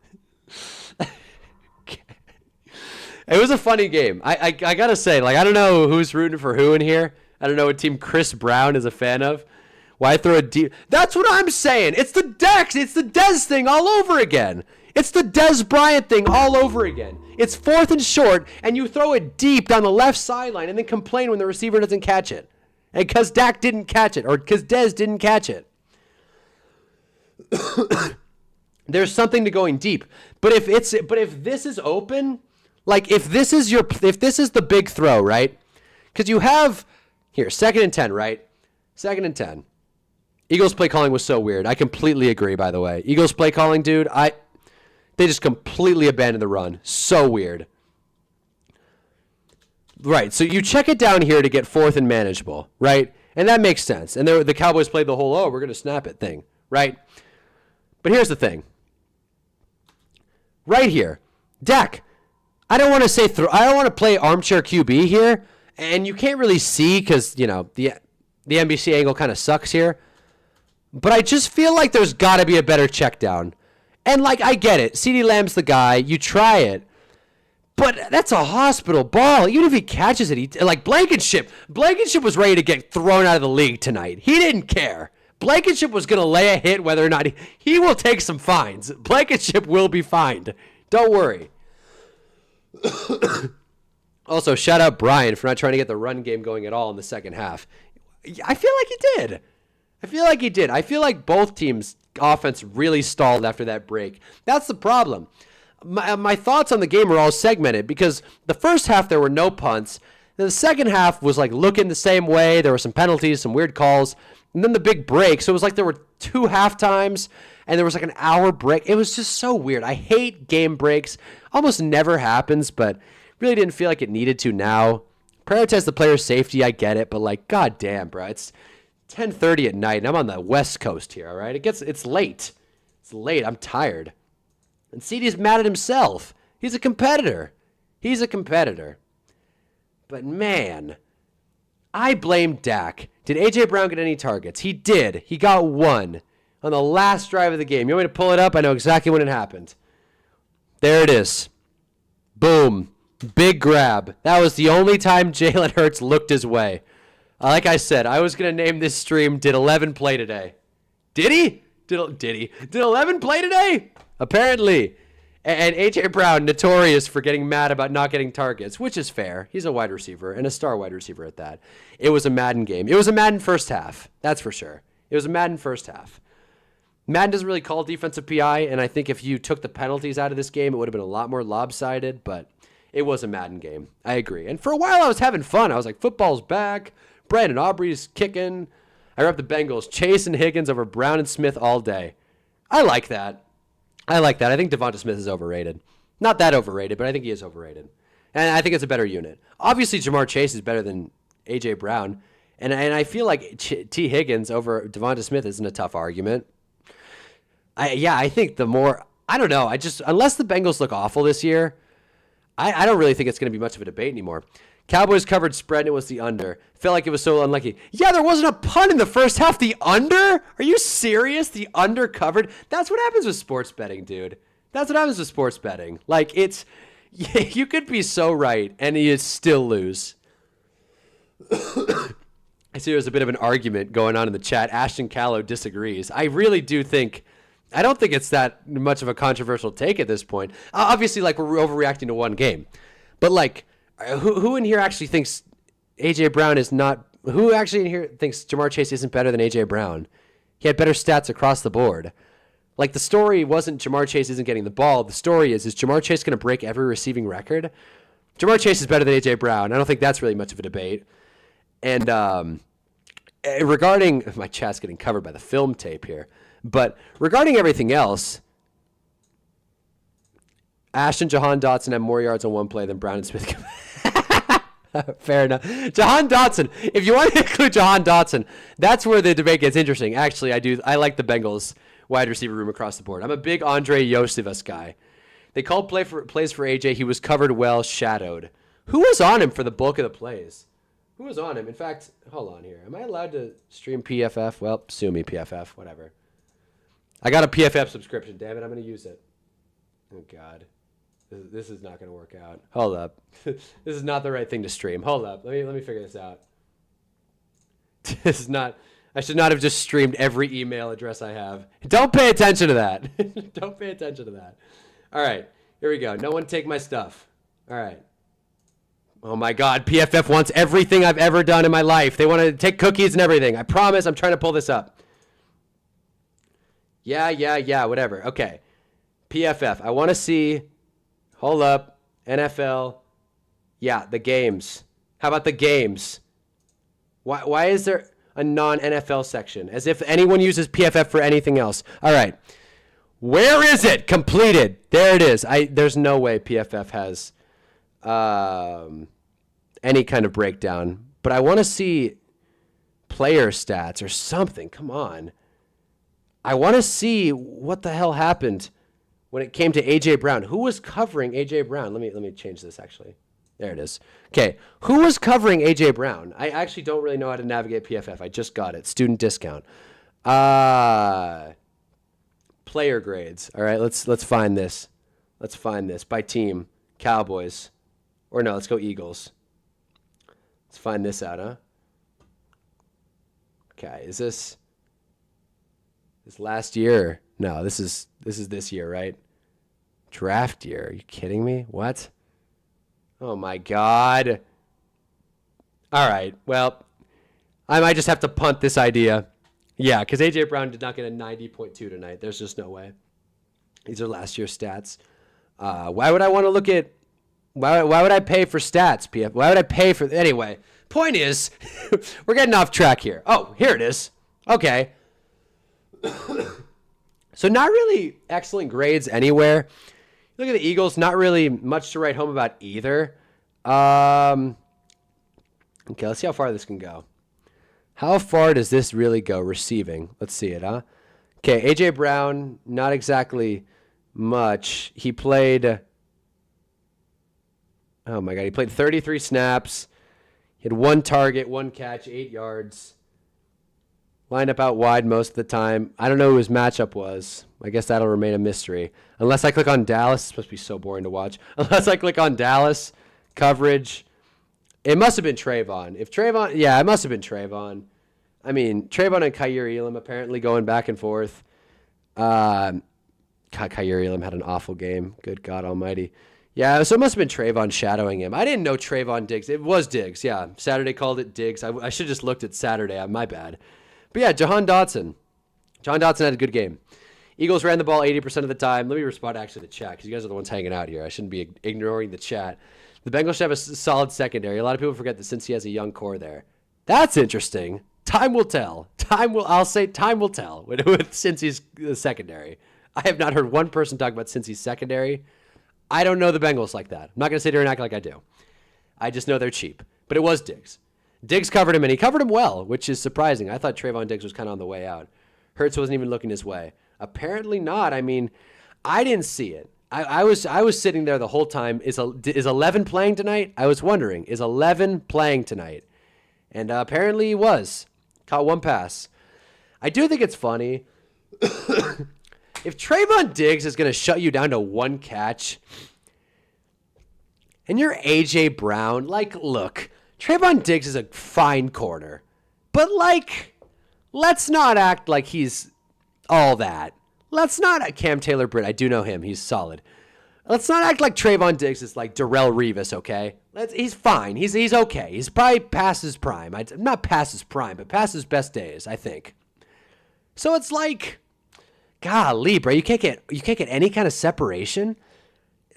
It was a funny game. I got to say, like, I don't know who's rooting for who in here. I don't know what team Chris Brown is a fan of. Why throw a deep... That's what I'm saying. It's the Dex. It's the Dez thing all over again. It's the Dez Bryant thing all over again. It's 4th and short, and you throw it deep down the left sideline and then complain when the receiver doesn't catch it. And because Dak didn't catch it, or because Dez didn't catch it. There's something to going deep. But if this is open, like if this is the big throw, right? Because you have here, 2nd and 10, right? 2nd and 10. Eagles play calling was so weird. I completely agree, by the way. Eagles play calling, dude, they just completely abandoned the run. So weird. Right, so you check it down here to get 4th and manageable, right? And that makes sense. And the Cowboys played the whole, we're going to snap it thing, right? But here's the thing. Right here, Dak, I don't want to play armchair QB here, and you can't really see because, you know, the NBC angle kind of sucks here. But I just feel like there's got to be a better check down. And, like, I get it. CeeDee Lamb's the guy. You try it. But that's a hospital ball. Even if he catches it, like Blankenship was ready to get thrown out of the league tonight. He didn't care. Blankenship was going to lay a hit whether or not he will take some fines. Blankenship will be fined. Don't worry. Also, shout out Brian for not trying to get the run game going at all in the second half. I feel like he did. I feel like both teams' offense really stalled after that break. That's the problem. My thoughts on the game are all segmented because the first half there were no punts. The second half was like looking the same way. There were some penalties, some weird calls, and then the big break. So it was like there were 2 halftimes and there was like an hour break. It was just so weird. I hate game breaks. Almost never happens, but really didn't feel like it needed to now. Prioritize the player's safety, I get it, but like, goddamn, bro, it's 10:30 at night and I'm on the West Coast here. All right, it's late. It's late. I'm tired. And CD's mad at himself. He's a competitor. But man, I blame Dak. Did A.J. Brown get any targets? He did. He got 1 on the last drive of the game. You want me to pull it up? I know exactly when it happened. There it is. Boom. Big grab. That was the only time Jalen Hurts looked his way. Like I said, I was going to name this stream, Did 11 Play Today? Did he? Did 11 play today? Apparently. And A.J. Brown, notorious for getting mad about not getting targets, which is fair. He's a wide receiver, and a star wide receiver at that. It was a Madden game. It was a Madden first half. That's for sure. It was a Madden first half. Madden doesn't really call defensive PI, and I think if you took the penalties out of this game, it would have been a lot more lopsided, but it was a Madden game. I agree. And for a while, I was having fun. I was like, football's back. Brandon Aubrey's kicking. I rep the Bengals. Chase and Higgins over Brown and Smith all day. I like that. I think Devonta Smith is overrated. Not that overrated, but I think he is overrated. And I think it's a better unit. Obviously, Jamar Chase is better than A.J. Brown. And I feel like T. Higgins over Devonta Smith isn't a tough argument. I think the more... I don't know. Unless the Bengals look awful this year, I don't really think it's going to be much of a debate anymore. Cowboys covered spread and it was the under. Felt like it was so unlucky. Yeah, there wasn't a punt in the first half. The under? Are you serious? The under covered? That's what happens with sports betting, dude. That's what happens with sports betting. Like, you could be so right and you still lose. I see there's a bit of an argument going on in the chat. Ashton Callow disagrees. I don't think it's that much of a controversial take at this point. Obviously, like, we're overreacting to one game. But, like, who in here actually thinks A.J. Brown is not... Who actually in here thinks Jamar Chase isn't better than A.J. Brown? He had better stats across the board. Like, the story wasn't Jamar Chase isn't getting the ball. The story is Jamar Chase going to break every receiving record? Jamar Chase is better than A.J. Brown. I don't think that's really much of a debate. And regarding... My chat's getting covered by the film tape here. But regarding everything else... Ashton, Jahan Dotson have more yards on one play than Brown and Smith. Fair enough. Jahan Dotson. If you want to include Jahan Dotson, that's where the debate gets interesting. Actually, I like the Bengals wide receiver room across the board. I'm a big Andre Yosivas guy. They called plays for AJ. He was covered well, shadowed. Who was on him for the bulk of the plays? Who was on him? In fact, hold on here. Am I allowed to stream PFF? Well, sue me, PFF. Whatever. I got a PFF subscription. Damn it, I'm going to use it. Oh, God. This is not going to work out. Hold up. This is not the right thing to stream. Hold up. Let me figure this out. This is not... I should not have just streamed every email address I have. Don't pay attention to that. Don't pay attention to that. All right. Here we go. No one take my stuff. All right. Oh, my God. PFF wants everything I've ever done in my life. They want to take cookies and everything. I promise I'm trying to pull this up. Yeah. Whatever. Okay. PFF. I want to see... Hold up. NFL. Yeah, the games. How about the games? Why is there a non-NFL section? As if anyone uses PFF for anything else. All right. Where is it? Completed. There it is. There's no way PFF has any kind of breakdown. But I want to see player stats or something. Come on. I want to see what the hell happened when it came to A.J. Brown. Who was covering A.J. Brown? Let me change this, actually. There it is. Okay, who was covering A.J. Brown? I actually don't really know how to navigate PFF. I just got it. Student discount. Player grades. All right, let's find this. Let's find this by team. Cowboys. Or no, let's go Eagles. Let's find this out, huh? Okay, is this last year? No, this is this year, right? Draft year. Are you kidding me? What? Oh my God. All right. Well, I might just have to punt this idea. Yeah, because A.J. Brown did not get a 90.2 tonight. There's just no way. These are last year's stats. Why would I want to look at... Why would I pay for stats, PF? Why would I pay for... Anyway, point is, we're getting off track here. Oh, here it is. Okay. So not really excellent grades anywhere. Look at the Eagles, not really much to write home about either. Okay, let's see how far this can go. How far does this really go receiving? Let's see it, huh? Okay, A.J. Brown, not exactly much. He played... Oh, my God. He played 33 snaps. He had 1 target, 1 catch, 8 yards. Lined up out wide most of the time. I don't know who his matchup was. I guess that'll remain a mystery. Unless I click on Dallas. It's supposed to be so boring to watch. Unless I click on Dallas, coverage. It must have been Trayvon. If Trayvon... Yeah, it must have been Trayvon. I mean, Trayvon and Kaiir Elam apparently going back and forth. God, Kaiir Elam had an awful game. Good God almighty. Yeah, so it must have been Trayvon shadowing him. I didn't know Trayvon Diggs. It was Diggs, yeah. Saturday called it Diggs. I should have just looked at Saturday. My bad. But yeah, Jahan Dotson. Jahan Dotson had a good game. Eagles ran the ball 80% of the time. Let me respond actually to the chat because you guys are the ones hanging out here. I shouldn't be ignoring the chat. The Bengals should have a solid secondary. A lot of people forget that since he has a young core there. That's interesting. Time will tell. I'll say time will tell with Cincy's secondary. I have not heard one person talk about Cincy's secondary. I don't know the Bengals like that. I'm not going to sit here and act like I do. I just know they're cheap. But it was Diggs. Diggs covered him, and he covered him well, which is surprising. I thought Trayvon Diggs was kind of on the way out. Hurts wasn't even looking his way. Apparently not. I mean, I didn't see it. I was sitting there the whole time. Is 11 playing tonight? I was wondering, is 11 playing tonight? And apparently he was. Caught 1 pass. I do think it's funny. If Trayvon Diggs is going to shut you down to 1 catch, and you're A.J. Brown, like, look, Trayvon Diggs is a fine corner. But, like, let's not act like he's all that. Let's not... Cam Taylor-Britt, I do know him. He's solid. Let's not act like Trayvon Diggs is like Darrelle Revis, okay? He's fine. He's okay. He's probably past his prime. Not past his prime, but past his best days, I think. So it's like... Golly, bro, you can't get any kind of separation.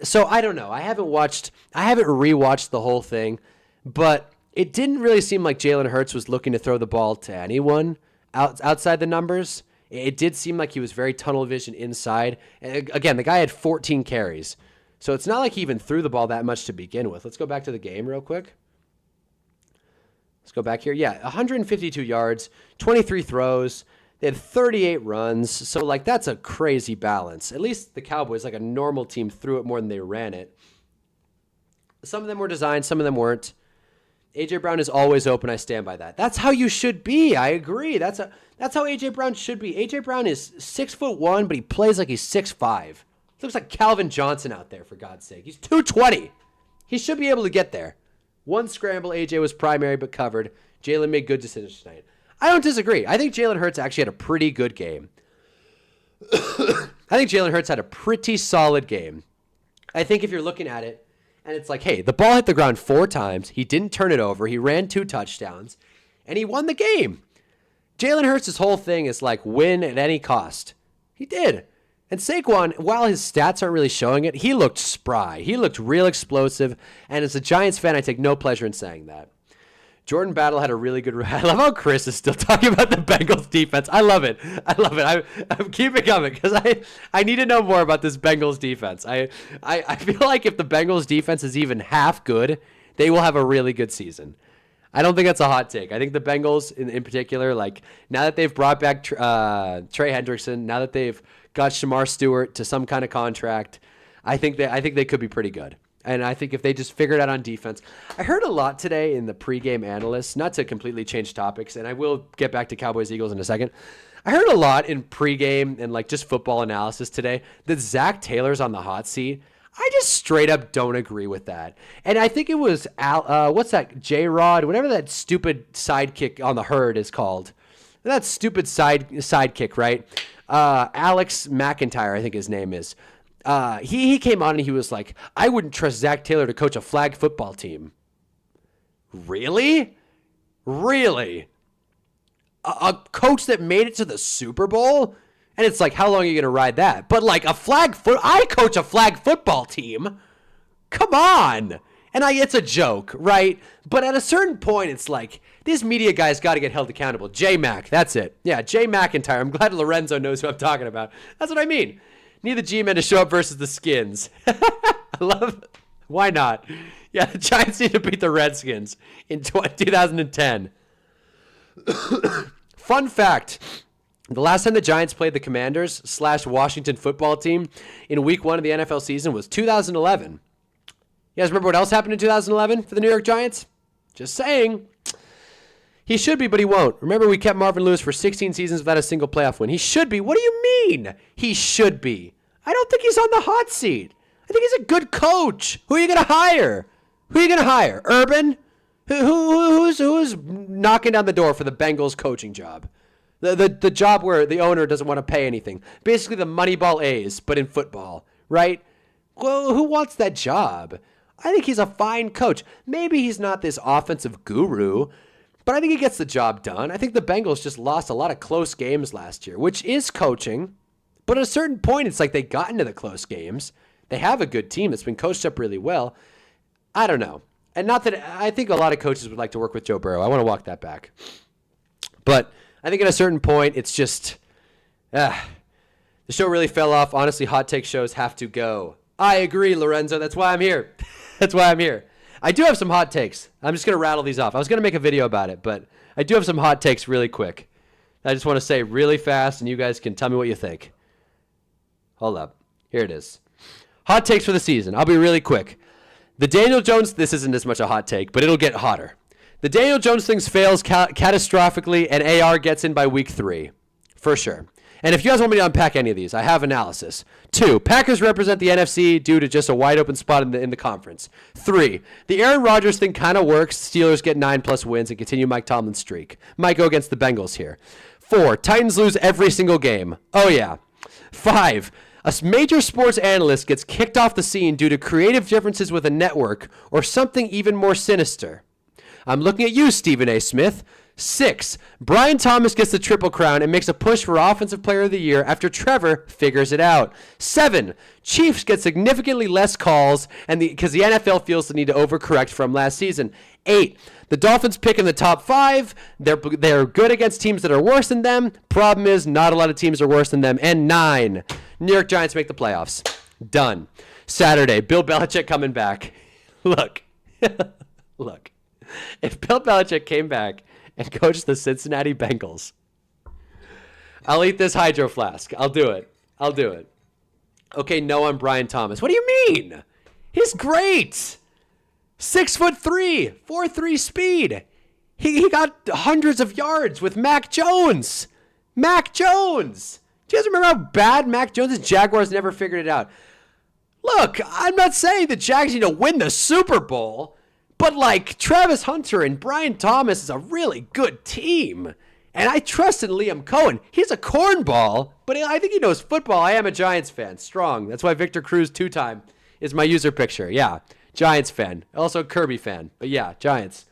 So I don't know. I haven't rewatched the whole thing, but it didn't really seem like Jalen Hurts was looking to throw the ball to anyone outside the numbers. It did seem like he was very tunnel vision inside. And again, the guy had 14 carries, so it's not like he even threw the ball that much to begin with. Let's go back to the game real quick. Let's go back here. Yeah, 152 yards, 23 throws. They had 38 runs, so, like, that's a crazy balance. At least the Cowboys, like a normal team, threw it more than they ran it. Some of them were designed, some of them weren't. A.J. Brown is always open. I stand by that. That's how you should be. I agree. That's how A.J. Brown should be. A.J. Brown is 6'1", but he plays like he's 6'5". Looks like Calvin Johnson out there, for God's sake. He's 220. He should be able to get there. 1 scramble, A.J. was primary but covered. Jalen made good decisions tonight. I don't disagree. I think Jalen Hurts actually had a pretty good game. I think Jalen Hurts had a pretty solid game. I think if you're looking at it, and it's like, hey, the ball hit the ground 4 times. He didn't turn it over. He ran 2 touchdowns, and he won the game. Jalen Hurts' whole thing is like win at any cost. He did. And Saquon, while his stats aren't really showing it, he looked spry. He looked real explosive, and as a Giants fan, I take no pleasure in saying that. Jordan Battle had a really good... I love how Chris is still talking about the Bengals defense. I love it. I'm keeping coming because I need to know more about this Bengals defense. I feel like if the Bengals defense is even half good, they will have a really good season. I don't think that's a hot take. I think the Bengals in particular, like now that they've brought back Trey Hendrickson, now that they've got Shamar Stewart to some kind of contract, I think they could be pretty good. And I think if they just figure it out on defense. I heard a lot today in the pregame analysts, not to completely change topics, and I will get back to Cowboys-Eagles in a second. I heard a lot in pregame and like just football analysis today that Zach Taylor's on the hot seat. I just straight up don't agree with that. And I think it was, what's that, J-Rod, whatever that stupid sidekick on the herd is called. That stupid sidekick, right? Alex McIntyre, I think his name is. He came on and he was like, I wouldn't trust Zach Taylor to coach a flag football team. Really? Really? A coach that made it to the Super Bowl? And it's like, how long are you going to ride that? But like I coach a flag football team. Come on. And it's a joke, right? But at a certain point, it's like, this media guy's got to get held accountable. J-Mac, that's it. Yeah, Jay McIntyre. I'm glad Lorenzo knows who I'm talking about. That's what I mean. Need the G-Men to show up versus the Skins. I love it. Why not? Yeah, the Giants need to beat the Redskins in 2010. Fun fact. The last time the Giants played the Commanders / Washington football team in week 1 of the NFL season was 2011. You guys remember what else happened in 2011 for the New York Giants? Just saying. He should be, but he won't. Remember, we kept Marvin Lewis for 16 seasons without a single playoff win. He should be. What do you mean? He should be. I don't think he's on the hot seat. I think he's a good coach. Who are you going to hire? Urban? Who's knocking down the door for the Bengals coaching job? The job where the owner doesn't want to pay anything. Basically the Moneyball A's, but in football, right? Well, who wants that job? I think he's a fine coach. Maybe he's not this offensive guru, but I think he gets the job done. I think the Bengals just lost a lot of close games last year, which is coaching. But at a certain point, it's like they got into the close games. They have a good team that's been coached up really well. I don't know. And not that I think a lot of coaches would like to work with Joe Burrow. I want to walk that back. But I think at a certain point, it's just, the show really fell off. Honestly, hot take shows have to go. I agree, Lorenzo. That's why I'm here. I do have some hot takes. I'm just going to rattle these off. I was going to make a video about it, but I do have some hot takes really quick. I just want to say really fast, and you guys can tell me what you think. Hold up. Here it is. Hot takes for the season. I'll be really quick. The Daniel Jones, this isn't as much a hot take, but it'll get hotter. The Daniel Jones thing fails catastrophically, and AR gets in by week 3. For sure. And if you guys want me to unpack any of these, I have analysis. 2, Packers represent the NFC due to just a wide open spot in the conference. 3, the Aaron Rodgers thing kind of works. Steelers get 9+ wins and continue Mike Tomlin's streak. Might go against the Bengals here. 4, Titans lose every single game. Oh, yeah. 5, a major sports analyst gets kicked off the scene due to creative differences with a network or something even more sinister. I'm looking at you, Stephen A. Smith. 6, Brian Thomas gets the Triple Crown and makes a push for Offensive Player of the Year after Trevor figures it out. 7, Chiefs get significantly less calls because the NFL feels the need to overcorrect from last season. 8, the Dolphins pick in the top 5. They're good against teams that are worse than them. Problem is, not a lot of teams are worse than them. And 9, New York Giants make the playoffs. Done. Saturday, Bill Belichick coming back. Look. If Bill Belichick came back and coached the Cincinnati Bengals, I'll eat this hydro flask. I'll do it. Okay, no, I'm Brian Thomas. What do you mean? He's great. 6'3", 4.3 speed. He got hundreds of yards with Mac Jones. Do you guys remember how bad Mac Jones is? Jaguars never figured it out. Look, I'm not saying the Jags need to win the Super Bowl, but like Travis Hunter and Brian Thomas is a really good team. And I trust in Liam Cohen. He's a cornball, but I think he knows football. I am a Giants fan, strong. That's why Victor Cruz 2-time is my user picture. Yeah, Giants fan. Also a Kirby fan, but yeah, Giants.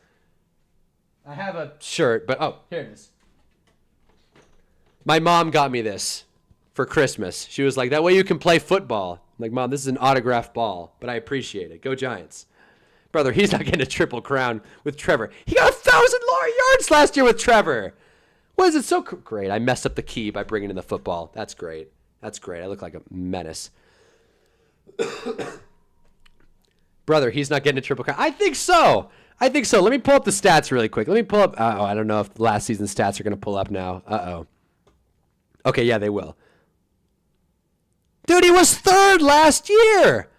I have a shirt, but oh, here it is. My mom got me this for Christmas. She was like, that way you can play football. I'm like, Mom, this is an autographed ball, but I appreciate it. Go Giants. Brother, he's not getting a Triple Crown with Trevor. He got 1,000 yards last year with Trevor. What is it so great? I messed up the key by bringing in the football. That's great. I look like a menace. Brother, he's not getting a Triple Crown. I think so. Let me pull up the stats really quick. Let me pull up. I don't know if last season's stats are going to pull up now. Okay, yeah, they will. Dude, he was 3rd last year.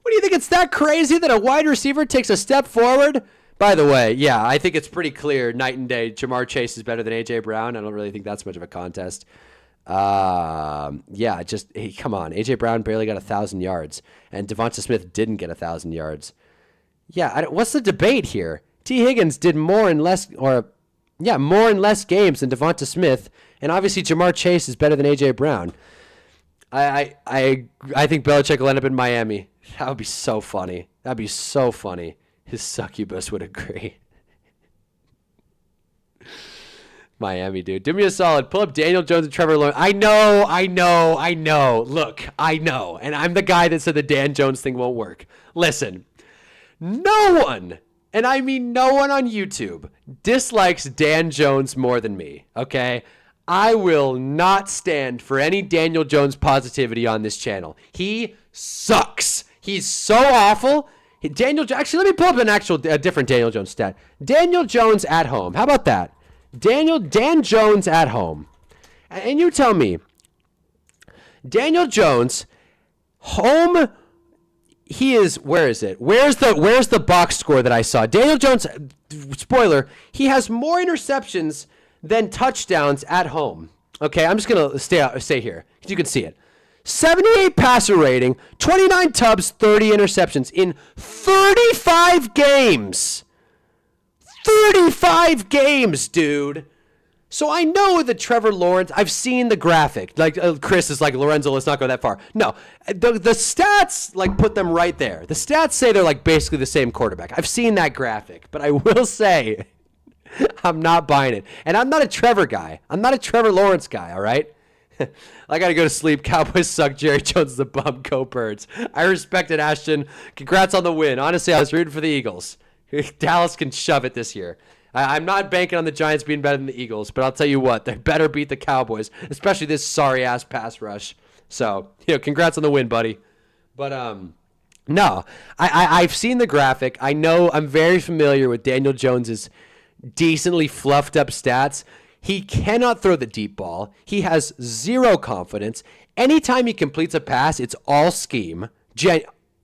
What do you think? It's that crazy that a wide receiver takes a step forward? By the way, yeah, I think it's pretty clear night and day. Jamar Chase is better than A.J. Brown. I don't really think that's much of a contest. Yeah, just hey, come on. A.J. Brown barely got 1,000 yards, and Devonta Smith didn't get 1,000 yards. Yeah, what's the debate here? T. Higgins did more in less games than Devonta Smith, and obviously Jamar Chase is better than A.J. Brown. I think Belichick will end up in Miami. That would be so funny. That'd be so funny. His succubus would agree. Miami, dude. Do me a solid. Pull up Daniel Jones and Trevor Lawrence. I know. Look, I know. And I'm the guy that said the Dan Jones thing won't work. Listen, no one, and I mean no one on YouTube, dislikes Dan Jones more than me, okay? I will not stand for any Daniel Jones positivity on this channel. He sucks. He's so awful. Actually, let me pull up a different Daniel Jones stat. Daniel Jones at home. How about that? Dan Jones at home. And you tell me, Daniel Jones, home, he is, where is it? Where's the box score that I saw? Daniel Jones, spoiler, he has more interceptions than touchdowns at home. Okay, I'm just going to stay here. You can see it. 78 passer rating, 29 tubs, 30 interceptions in 35 games. 35 games, dude. So I know that Trevor Lawrence, I've seen the graphic. Like Chris is like, Lorenzo, let's not go that far. No, the stats like put them right there. The stats say they're like basically the same quarterback. I've seen that graphic, but I will say I'm not buying it. And I'm not a Trevor guy. I'm not a Trevor Lawrence guy, all right? I got to go to sleep. Cowboys suck. Jerry Jones is the bum. Go Birds. I respect it, Ashton. Congrats on the win. Honestly, I was rooting for the Eagles. Dallas can shove it this year. I'm not banking on the Giants being better than the Eagles, but I'll tell you what, they better beat the Cowboys, especially this sorry-ass pass rush. So, congrats on the win, buddy. But, no, I've seen the graphic. I know I'm very familiar with Daniel Jones's decently fluffed-up stats. He cannot throw the deep ball. He has zero confidence. Anytime he completes a pass, it's all scheme.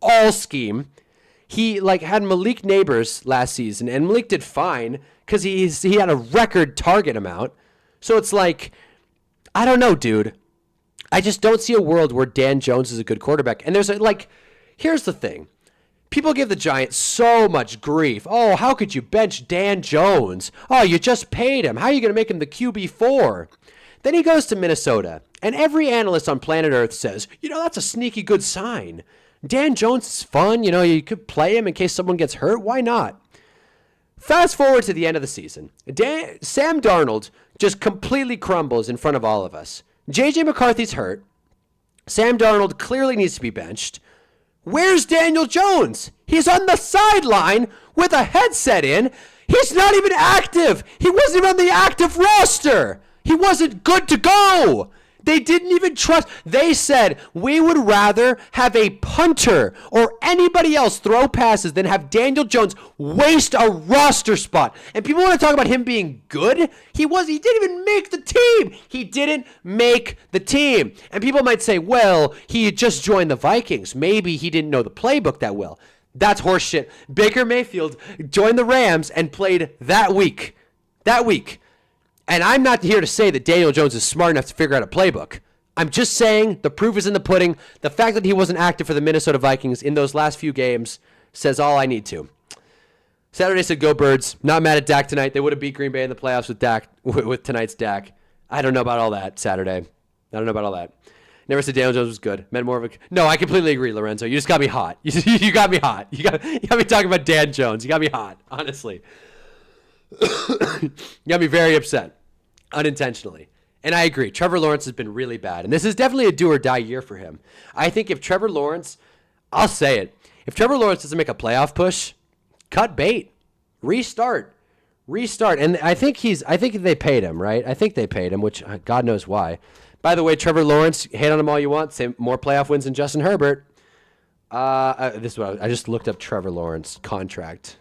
All scheme. He had Malik Neighbors last season, and Malik did fine because he had a record target amount. So it's like, I don't know, dude. I just don't see a world where Dan Jones is a good quarterback. And here's the thing. People give the Giants so much grief. Oh, how could you bench Dan Jones? Oh, you just paid him. How are you going to make him the QB4? Then he goes to Minnesota, and every analyst on planet Earth says, that's a sneaky good sign. Dan Jones is fun. You could play him in case someone gets hurt. Why not? Fast forward to the end of the season. Sam Darnold just completely crumbles in front of all of us. J.J. McCarthy's hurt. Sam Darnold clearly needs to be benched. Where's Daniel Jones? He's on the sideline with a headset in. He's not even active. He wasn't even on the active roster. He wasn't good to go. They didn't even trust. They said, we would rather have a punter or anybody else throw passes than have Daniel Jones waste a roster spot. And people want to talk about him being good. He didn't even make the team. He didn't make the team. And people might say, well, he had just joined the Vikings. Maybe he didn't know the playbook that well. That's horseshit. Baker Mayfield joined the Rams and played that week. And I'm not here to say that Daniel Jones is smart enough to figure out a playbook. I'm just saying the proof is in the pudding. The fact that he wasn't active for the Minnesota Vikings in those last few games says all I need to. Saturday said go Birds. Not mad at Dak tonight. They would have beat Green Bay in the playoffs with tonight's Dak. I don't know about all that Saturday. I don't know about all that. Never said Daniel Jones was good. Meant more of a... No, I completely agree, Lorenzo. You just got me hot. You got me hot. You got me talking about Dan Jones. You got me hot, honestly. You got me very upset, unintentionally. And I agree. Trevor Lawrence has been really bad. And this is definitely a do or die year for him. I think if Trevor Lawrence, I'll say it, if Trevor Lawrence doesn't make a playoff push, cut bait. Restart. And I think they paid him, right? I think they paid him, which God knows why. By the way, Trevor Lawrence, hate on him all you want. Say more playoff wins than Justin Herbert. This is what I just looked up Trevor Lawrence contract.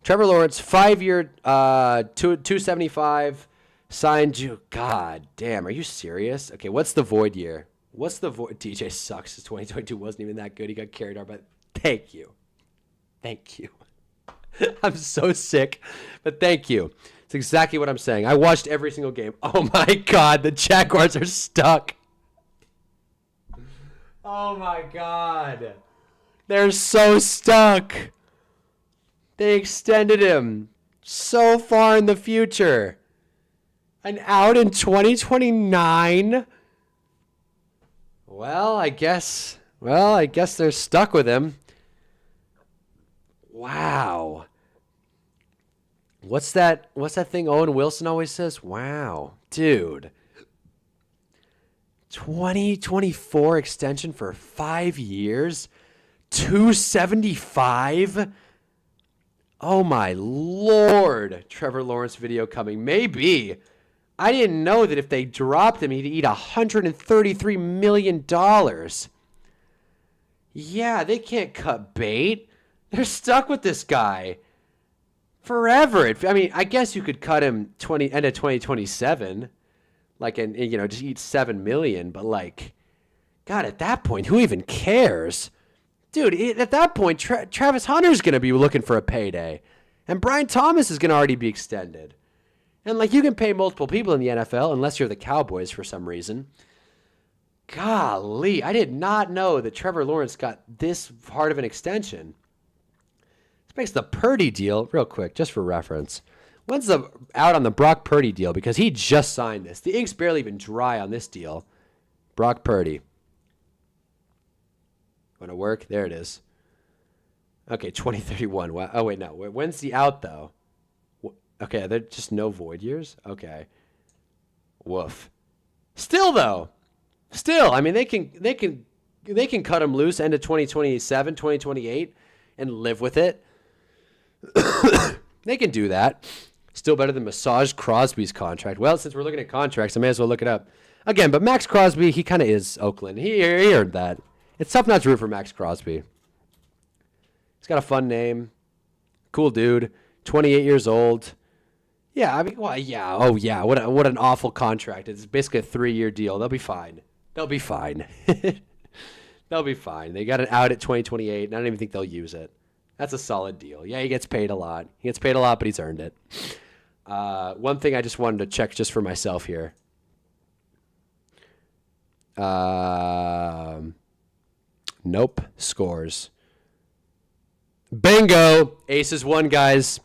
Trevor Lawrence, 5-year, 275, signed you. God damn, are you serious? Okay, what's the void year? DJ sucks. His 2022 wasn't even that good. He got carried out, but thank you. I'm so sick, but thank you. It's exactly what I'm saying. I watched every single game. Oh my God, the Jaguars are stuck. Oh my God. They're so stuck. They extended him so far in the future. And out in 2029? Well, I guess they're stuck with him. Wow. What's that thing Owen Wilson always says? Wow. Dude. 2024 extension for 5 years? 275? Oh my Lord. Trevor Lawrence video coming. Maybe. I didn't know that if they dropped him, he'd eat $133 million. Yeah, they can't cut bait. They're stuck with this guy forever. I mean, I guess you could cut him end of 2027, like, and just eat $7 million. But like, God, at that point, who even cares, dude? At that point, Travis Hunter's gonna be looking for a payday, and Brian Thomas is gonna already be extended. And like, you can pay multiple people in the NFL unless you're the Cowboys for some reason. Golly, I did not know that Trevor Lawrence got this hard of an extension. This makes the Purdy deal, real quick, just for reference. When's the out on the Brock Purdy deal? Because he just signed this. The ink's barely even dry on this deal. Brock Purdy. Want to work? There it is. Okay, 2031. Wow. Oh, wait, no. When's the out, though? Okay, they're just no void years? Okay. Woof. Still, though. I mean, they can cut him loose end of 2027, 2028 and live with it. They can do that. Still better than Massage Crosby's contract. Well, since we're looking at contracts, I may as well look it up. Again, but Max Crosby, he kind of is Oakland. He earned that. It's tough not to root for Max Crosby. He's got a fun name. Cool dude. 28 years old. Yeah, I mean, well, yeah. Oh, yeah. What an awful contract. It's basically a 3-year deal. They'll be fine. They'll be fine. They'll be fine. They got it out at 2028, and I don't even think they'll use it. That's a solid deal. Yeah, he gets paid a lot. But he's earned it. One thing I just wanted to check just for myself here. Nope. Scores. Bingo. Aces won, guys.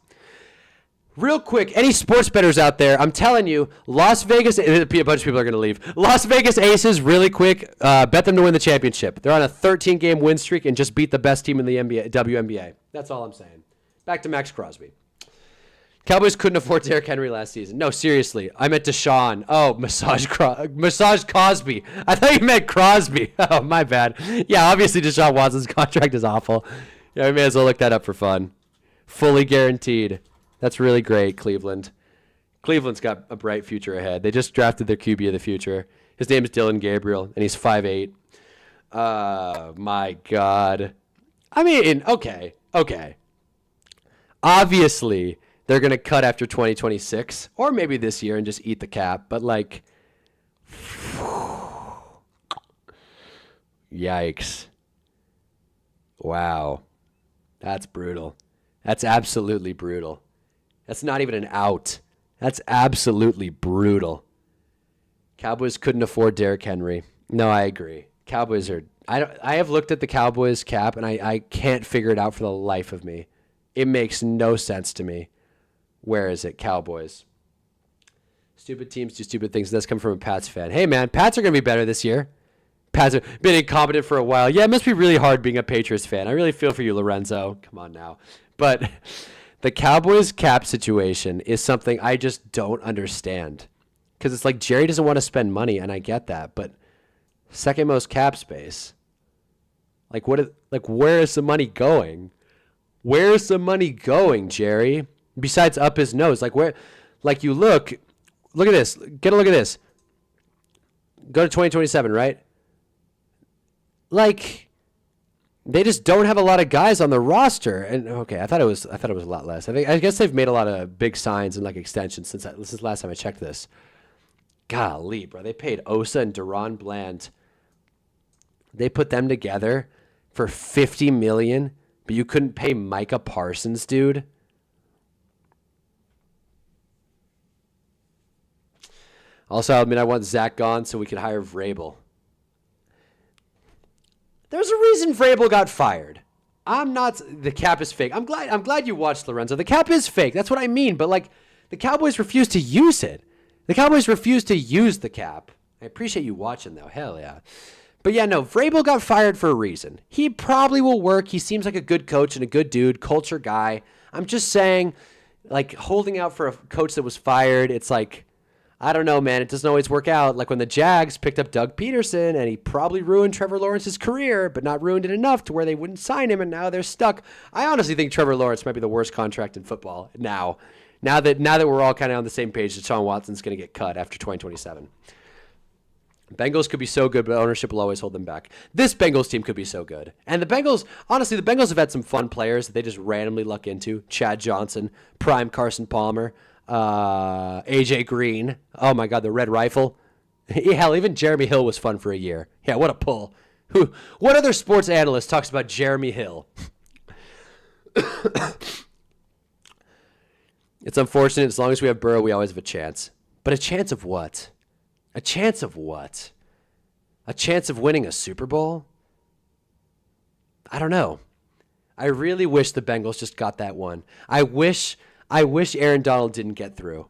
Real quick, any sports bettors out there, I'm telling you, Las Vegas, a bunch of people are going to leave. Las Vegas Aces, really quick, bet them to win the championship. They're on a 13-game win streak and just beat the best team in the WNBA. That's all I'm saying. Back to Max Crosby. Cowboys couldn't afford Derrick Henry last season. No, seriously. I meant Deshaun. Oh, Massage Cosby. I thought you meant Crosby. Oh, my bad. Yeah, obviously Deshaun Watson's contract is awful. Yeah, we may as well look that up for fun. Fully guaranteed. That's really great, Cleveland. Cleveland's got a bright future ahead. They just drafted their QB of the future. His name is Dylan Gabriel, and he's 5'8". My God. I mean, okay. Obviously, they're going to cut after 2026, or maybe this year and just eat the cap. But, like, yikes. Wow. That's brutal. That's absolutely brutal. That's not even an out. That's absolutely brutal. Cowboys couldn't afford Derrick Henry. No, I agree. Cowboys are... I have looked at the Cowboys cap, and I can't figure it out for the life of me. It makes no sense to me. Where is it? Cowboys. Stupid teams do stupid things. That's come from a Pats fan. Hey, man, Pats are going to be better this year. Pats have been incompetent for a while. Yeah, it must be really hard being a Patriots fan. I really feel for you, Lorenzo. Come on now. But... the Cowboys cap situation is something I just don't understand. Because it's like Jerry doesn't want to spend money, and I get that. But second most cap space. Like, where is the money going? Where's the money going, Jerry? Besides up his nose. Like, where? Like, you look at this. Get a look at this. Go to 2027, right? Like... they just don't have a lot of guys on the roster, and okay, I thought it was a lot less. I guess they've made a lot of big signs and like extensions since this is the last time I checked this. Golly, bro, they paid Osa and Deron Bland. They put them together for $50 million, but you couldn't pay Micah Parsons, dude. Also, I mean, I want Zach gone so we can hire Vrabel. There's a reason Vrabel got fired. I'm not. The cap is fake. I'm glad you watched, Lorenzo. The cap is fake. That's what I mean. But like, the Cowboys refuse to use it. The Cowboys refuse to use the cap. I appreciate you watching though. Hell yeah. But yeah, no, Vrabel got fired for a reason. He probably will work. He seems like a good coach and a good dude, culture guy. I'm just saying, like, holding out for a coach that was fired, it's like, I don't know, man. It doesn't always work out. Like when the Jags picked up Doug Peterson, and he probably ruined Trevor Lawrence's career, but not ruined it enough to where they wouldn't sign him, and now they're stuck. I honestly think Trevor Lawrence might be the worst contract in football now. Now that we're all kind of on the same page that Sean Watson's going to get cut after 2027. Bengals could be so good, but ownership will always hold them back. This Bengals team could be so good. And the Bengals, honestly, the Bengals have had some fun players that they just randomly luck into. Chad Johnson, prime Carson Palmer, AJ Green. Oh my God, the Red Rifle. Hell, even Jeremy Hill was fun for a year. Yeah, what a pull. What other sports analyst talks about Jeremy Hill? It's unfortunate. As long as we have Burrow, we always have a chance. But a chance of what? A chance of what? A chance of winning a Super Bowl? I don't know. I really wish the Bengals just got that one. I wish Aaron Donald didn't get through.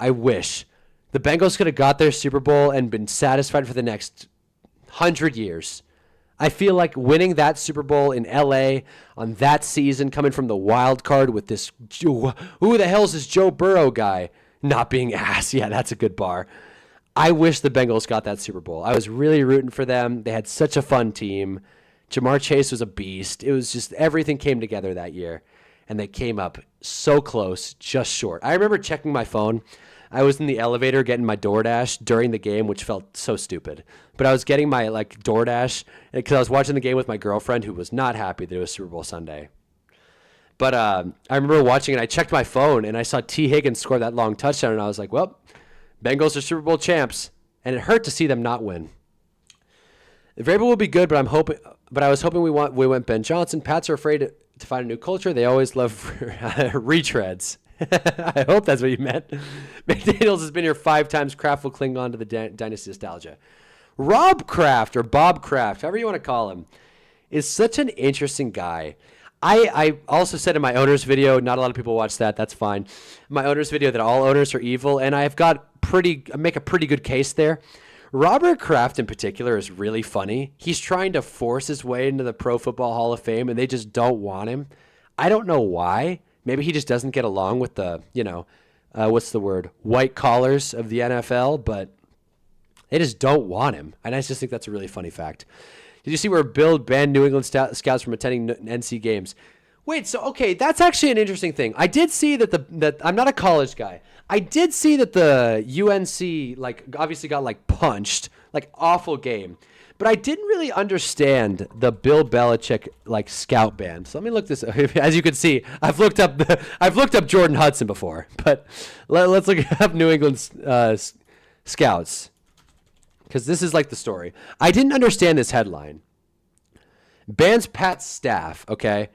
I wish. The Bengals could have got their Super Bowl and been satisfied for the next 100 years. I feel like winning that Super Bowl in LA on that season, coming from the wild card with this, who the hell's this Joe Burrow guy not being ass? Yeah, that's a good bar. I wish the Bengals got that Super Bowl. I was really rooting for them. They had such a fun team. Jamar Chase was a beast. It was just everything came together that year, and they came up so close, just short. I remember checking my phone. I was in the elevator getting my DoorDash during the game, which felt so stupid. But I was getting my DoorDash because I was watching the game with my girlfriend, who was not happy that it was Super Bowl Sunday. But I remember watching it. I checked my phone, and I saw T. Higgins score that long touchdown, and I was like, well, Bengals are Super Bowl champs, and it hurt to see them not win. Vrabel will be good, but I was hoping we went Ben Johnson. Pats are afraid to find a new culture. They always love retreads. I hope that's what you meant. McDaniels has been here 5 times. Kraft will cling on to the dynasty nostalgia. Rob Kraft, or Bob Kraft, however you want to call him, is such an interesting guy. I also said in my owners video, not a lot of people watch that. That's fine. My owners video that all owners are evil, and I make a pretty good case there. Robert Kraft in particular is really funny. He's trying to force his way into the Pro Football Hall of Fame, and they just don't want him. I don't know why. Maybe he just doesn't get along with the, white collars of the NFL, but they just don't want him. And I just think that's a really funny fact. Did you see where Bill banned New England scouts from attending NC games? Wait, so, okay, that's actually an interesting thing. I did see that I'm not a college guy. I did see that the UNC, obviously got, punched, awful game. But I didn't really understand the Bill Belichick, scout ban. So let me look this up. As you can see, I've looked up Jordan Hudson before. But let's look up New England scouts. Because this is the story. I didn't understand this headline. Bans Pat's staff, okay?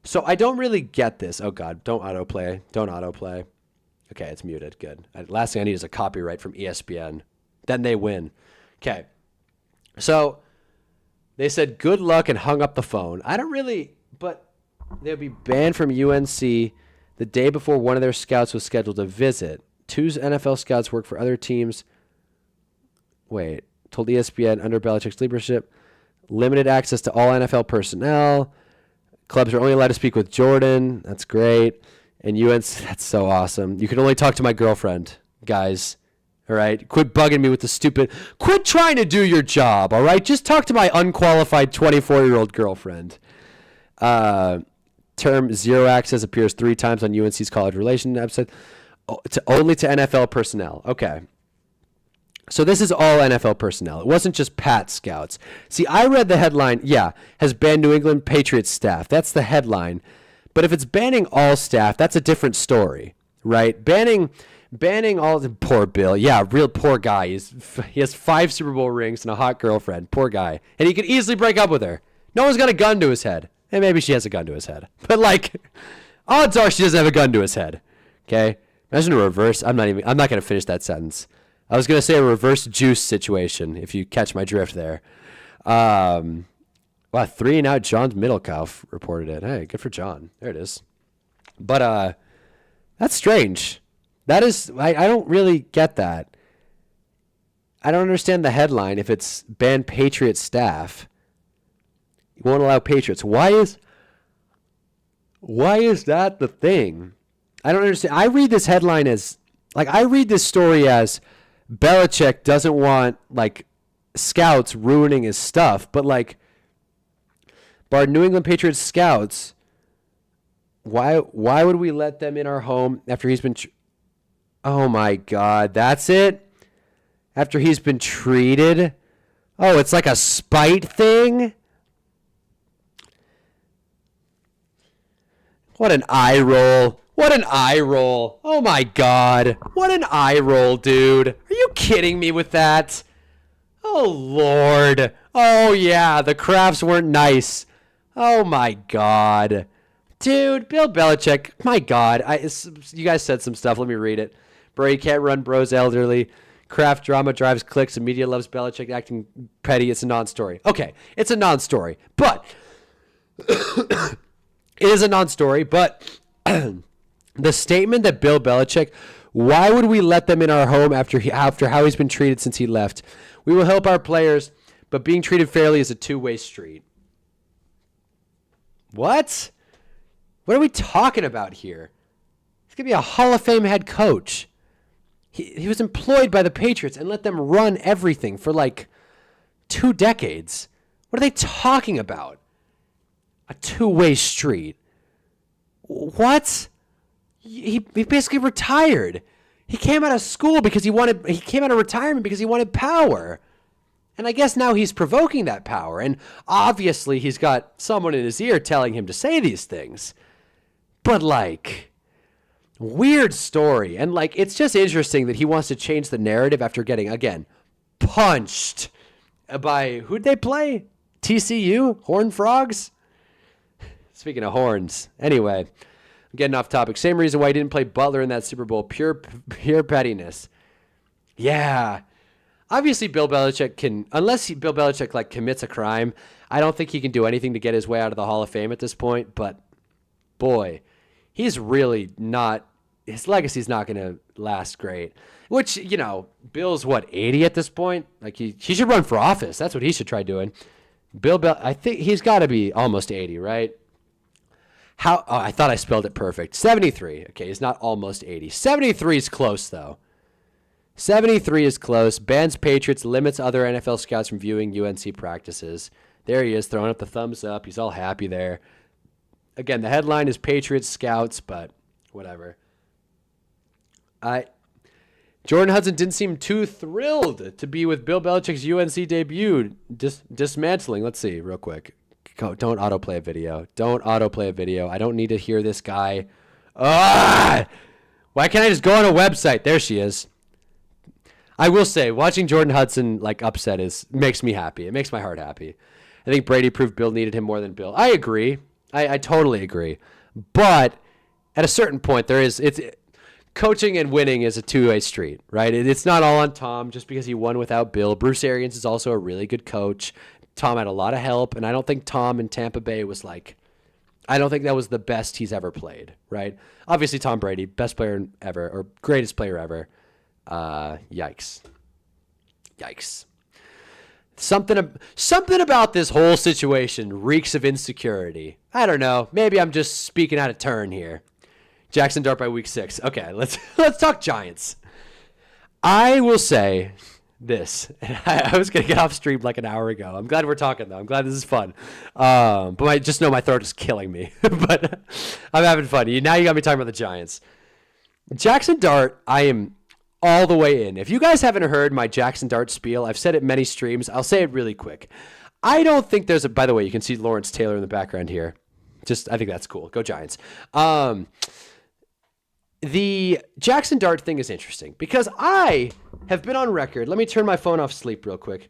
So I don't really get this. Oh, God, don't autoplay. Don't autoplay. Okay, it's muted. Good. Last thing I need is a copyright from ESPN. Then they win. Okay. So they said good luck and hung up the phone. I don't really, but they'll be banned from UNC the day before one of their scouts was scheduled to visit. 2 NFL scouts work for other teams. Wait, told ESPN under Belichick's leadership, limited access to all NFL personnel. Clubs are only allowed to speak with Jordan. That's great. And UNC, that's so awesome. You can only talk to my girlfriend, guys. All right? Quit bugging me with the stupid. Quit trying to do your job, all right? Just talk to my unqualified 24-year-old girlfriend. Term zero access appears 3 times on UNC's college relation website. Only to NFL personnel. Okay. So this is all NFL personnel. It wasn't just Pat scouts. See, I read the headline, has banned New England Patriots staff. That's the headline. But if it's banning all staff, that's a different story, right? Banning all the poor Bill. Yeah, real poor guy. He has 5 Super Bowl rings and a hot girlfriend. Poor guy. And he could easily break up with her. No one's got a gun to his head. And maybe she has a gun to his head. But odds are she doesn't have a gun to his head. Okay? Imagine a reverse. I'm not going to finish that sentence. I was going to say a reverse juice situation, if you catch my drift there. Wow, 3-and-out John Middlekauff reported it. Hey, good for John. There it is. But that's strange. That is, I don't really get that. I don't understand the headline if it's ban Patriot staff. You won't allow Patriots. Why is that the thing? I don't understand. I read this headline as, I read this story as Belichick doesn't want, scouts ruining his stuff. But, our New England Patriots scouts, why would we let them in our home after he's been... Oh, my God. That's it? After he's been treated? Oh, it's like a spite thing? What an eye roll. What an eye roll. Oh, my God. What an eye roll, dude. Are you kidding me with that? Oh, Lord. Oh, yeah. The crafts weren't nice. Oh, my God. Dude, Bill Belichick. My God. You guys said some stuff. Let me read it. Brady can't run bros elderly. Kraft drama drives clicks. The media loves Belichick acting petty. It's a non-story. Okay, it's a non-story. But it is a non-story. But the statement that Bill Belichick, why would we let them in our home after how he's been treated since he left? We will help our players, but being treated fairly is a two-way street. What? What are we talking about here? He's going to be a Hall of Fame head coach. He was employed by the Patriots and let them run everything for 2 decades. What are they talking about? A two-way street. What? He basically retired. He came out of school because he came out of retirement because he wanted power. And I guess now he's provoking that power. And obviously he's got someone in his ear telling him to say these things. But weird story. And it's just interesting that he wants to change the narrative after getting, again, punched by, who'd they play? TCU? Horned Frogs? Speaking of horns. Anyway, I'm getting off topic. Same reason why he didn't play Butler in that Super Bowl. Pure pettiness. Yeah. Obviously, Bill Belichick can, unless Bill Belichick commits a crime, I don't think he can do anything to get his way out of the Hall of Fame at this point. But boy, he's really not, his legacy's not going to last great. Which, Bill's 80 at this point? He should run for office. That's what he should try doing. I think he's got to be almost 80, right? I thought I spelled it perfect. 73. Okay, he's not almost 80. 73 is close, though. 73 is close. Bans Patriots, limits other NFL scouts from viewing UNC practices. There he is, throwing up the thumbs up. He's all happy there. Again, the headline is Patriots scouts, but whatever. Jordan Hudson didn't seem too thrilled to be with Bill Belichick's UNC debut. Dismantling. Let's see real quick. Don't autoplay a video. Don't autoplay a video. I don't need to hear this guy. Why can't I just go on a website? There she is. I will say, watching Jordan Hudson upset makes me happy. It makes my heart happy. I think Brady proved Bill needed him more than Bill. I agree. I totally agree. But at a certain point, coaching and winning is a two-way street, right? It's not all on Tom just because he won without Bill. Bruce Arians is also a really good coach. Tom had a lot of help, and I don't think Tom in Tampa Bay was I don't think that was the best he's ever played, right? Obviously, Tom Brady, best player ever, or greatest player ever. Yikes. Something about this whole situation reeks of insecurity. I don't know. Maybe I'm just speaking out of turn here. Jackson Dart by week 6. Okay, let's talk Giants. I will say this. I was going to get off stream an hour ago. I'm glad we're talking, though. I'm glad this is fun. But I just know my throat is killing me. But I'm having fun. Now you got me talking about the Giants. Jackson Dart, I am all the way in. If you guys haven't heard my Jackson Dart spiel, I've said it many streams. I'll say it really quick. I don't think there's by the way, you can see Lawrence Taylor in the background here. I think that's cool. Go Giants. The Jackson Dart thing is interesting because I have been on record. Let me turn my phone off sleep real quick.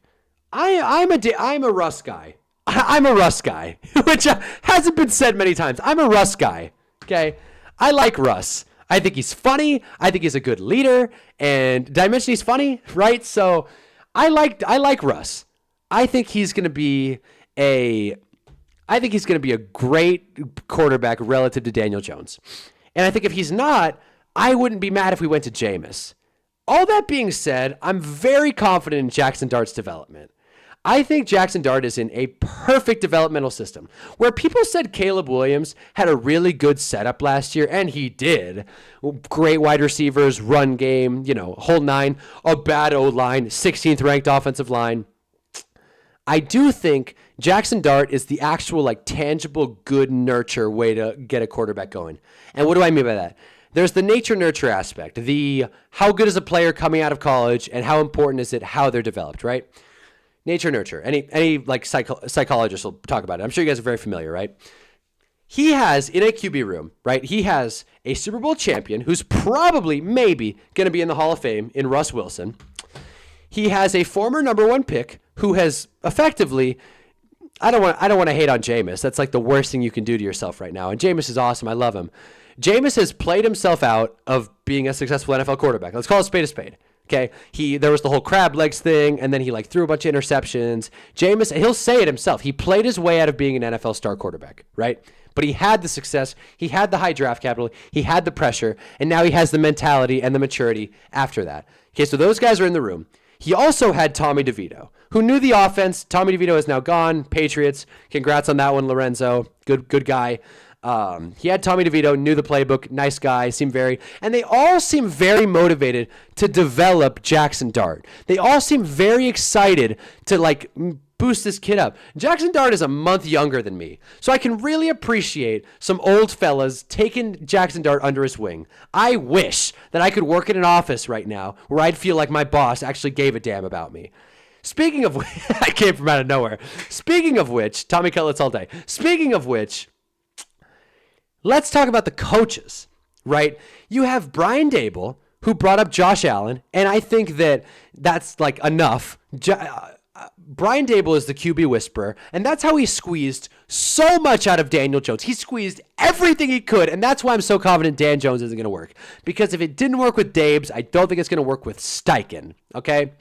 I'm a Russ guy. I'm a Russ guy, which hasn't been said many times. I'm a Russ guy. Okay. I like Russ. I think he's funny. I think he's a good leader. And did I mention he's funny? Right? So I like Russ. I think he's going to be a great quarterback relative to Daniel Jones. And I think if he's not, I wouldn't be mad if we went to Jameis. All that being said, I'm very confident in Jackson Dart's development. I think Jackson Dart is in a perfect developmental system. Where people said Caleb Williams had a really good setup last year, and he did. Great wide receivers, run game, whole nine, a bad O-line, 16th ranked offensive line. I do think Jackson Dart is the actual tangible good nurture way to get a quarterback going. And what do I mean by that? There's the nature-nurture aspect, the how good is a player coming out of college and how important is it how they're developed, right? Nature-nurture. Any psychologist will talk about it. I'm sure you guys are very familiar, right? He has, in a QB room, right, he has a Super Bowl champion who's probably, maybe, going to be in the Hall of Fame in Russ Wilson. He has a former number one pick who has effectively, I don't want to hate on Jameis. That's the worst thing you can do to yourself right now. And Jameis is awesome. I love him. Jameis has played himself out of being a successful NFL quarterback. Let's call a spade a spade. Okay, there was the whole crab legs thing, and then he threw a bunch of interceptions. Jameis, he'll say it himself. He played his way out of being an NFL star quarterback, right? But he had the success, he had the high draft capital, he had the pressure, and now he has the mentality and the maturity after that. Okay, so those guys are in the room. He also had Tommy DeVito, who knew the offense. Tommy DeVito is now gone. Patriots, congrats on that one, Lorenzo. Good guy. He had Tommy DeVito, knew the playbook, nice guy, and they all seem very motivated to develop Jackson Dart. They all seem very excited to boost this kid up. Jackson Dart is a month younger than me, so I can really appreciate some old fellas taking Jackson Dart under his wing. I wish that I could work in an office right now where I'd feel like my boss actually gave a damn about me. Speaking of which, I came from out of nowhere. Speaking of which, Tommy Cutlets all day. Speaking of which, let's talk about the coaches, right? You have Brian Daboll, who brought up Josh Allen, and I think that's enough. Brian Daboll is the QB whisperer, and that's how he squeezed so much out of Daniel Jones. He squeezed everything he could, and that's why I'm so confident Dan Jones isn't going to work. Because if it didn't work with Dabes, I don't think it's going to work with Steichen, okay?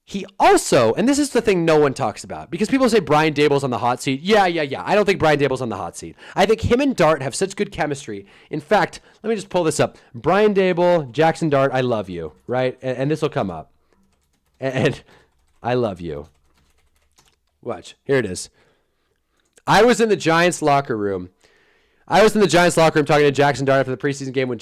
He also, and this is the thing no one talks about, because people say Brian Daboll's on the hot seat. Yeah. I don't think Brian Daboll's on the hot seat. I think him and Dart have such good chemistry. In fact, let me just pull this up. Brian Daboll, Jackson Dart, I love you, right? And this will come up. And I love you. Watch. Here it is. I was in the Giants locker room talking to Jackson Dart after the preseason game when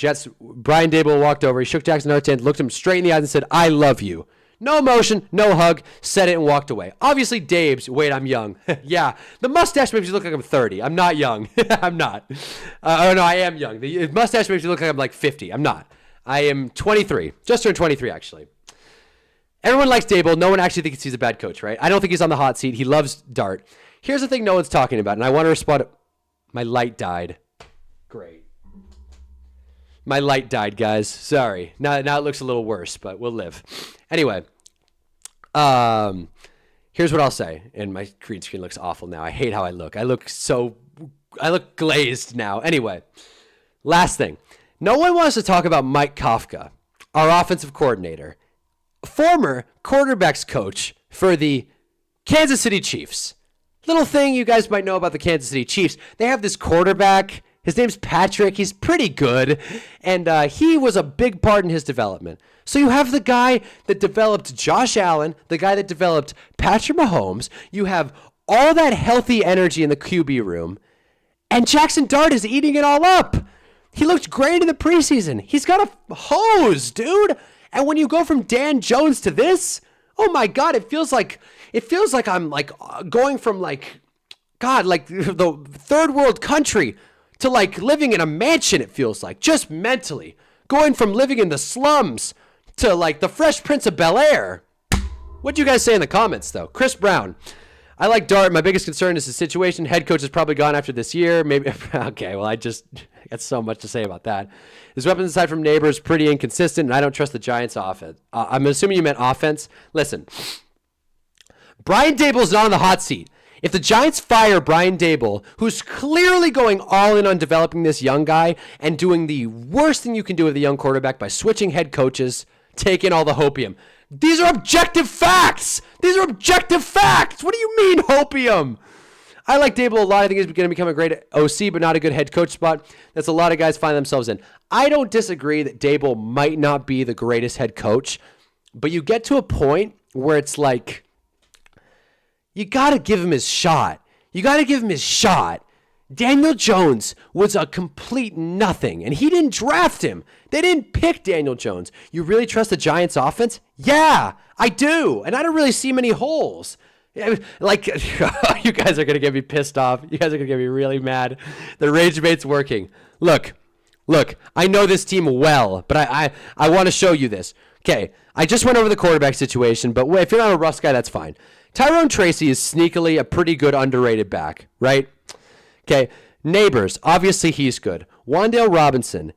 Brian Daboll walked over. He shook Jackson Dart's hand, looked him straight in the eyes and said, I love you. No emotion, no hug, said it and walked away. Obviously, Dabes, wait, I'm young. Yeah, the mustache makes me look like I'm 30. I'm not young. I'm not. Oh, no, I am young. The mustache makes me look like I'm 50. I'm not. I am 23. Just turned 23, actually. Everyone likes Daboll. No one actually thinks he's a bad coach, right? I don't think he's on the hot seat. He loves Dart. Here's the thing no one's talking about, and I want to respond. My light died. Great. My light died, guys. Sorry. Now it looks a little worse, but we'll live. Anyway, here's what I'll say. And my green screen looks awful now. I hate how I look. I look glazed now. Anyway, last thing. No one wants to talk about Mike Kafka, our offensive coordinator, former quarterbacks coach for the Kansas City Chiefs. Little thing you guys might know about the Kansas City Chiefs. They have this quarterback. His name's Patrick. He's pretty good. And he was a big part in his development. So you have the guy that developed Josh Allen, the guy that developed Patrick Mahomes. You have all that healthy energy in the QB room. And Jackson Dart is eating it all up. He looked great in the preseason. He's got a hose, dude. And when you go from Dan Jones to this, oh my God, it feels like I'm going from the third world country to living in a mansion, it feels like, just mentally. Going from living in the slums to the Fresh Prince of Bel-Air. What'd you guys say in the comments, though? Chris Brown. I like Dart. My biggest concern is his situation. Head coach is probably gone after this year. Maybe. Okay, well, I got so much to say about that. His weapons aside from Neighbors pretty inconsistent, and I don't trust the Giants' offense. I'm assuming you meant offense. Listen, Brian Daboll's not on the hot seat. If the Giants fire Brian Daboll, who's clearly going all in on developing this young guy and doing the worst thing you can do with a young quarterback by switching head coaches, taking all the hopium. These are objective facts. These are objective facts. What do you mean hopium? I like Daboll a lot. I think he's going to become a great OC, but not a good head coach spot. That's a lot of guys find themselves in. I don't disagree that Daboll might not be the greatest head coach, but you get to a point where it's like, you got to give him his shot. You got to give him his shot. Daniel Jones was a complete nothing, and he didn't draft him. They didn't pick Daniel Jones. You really trust the Giants' offense? Yeah, I do, and I don't really see many holes. Like, you guys are going to get me pissed off. You guys are going to get me really mad. The rage bait's working. Look, I know this team well, but I want to show you this. Okay, I just went over the quarterback situation, but if you're not a Russ guy, that's fine. Tyrone Tracy is sneakily a pretty good underrated back, right? Okay, Neighbors, obviously he's good. Wan'Dale Robinson,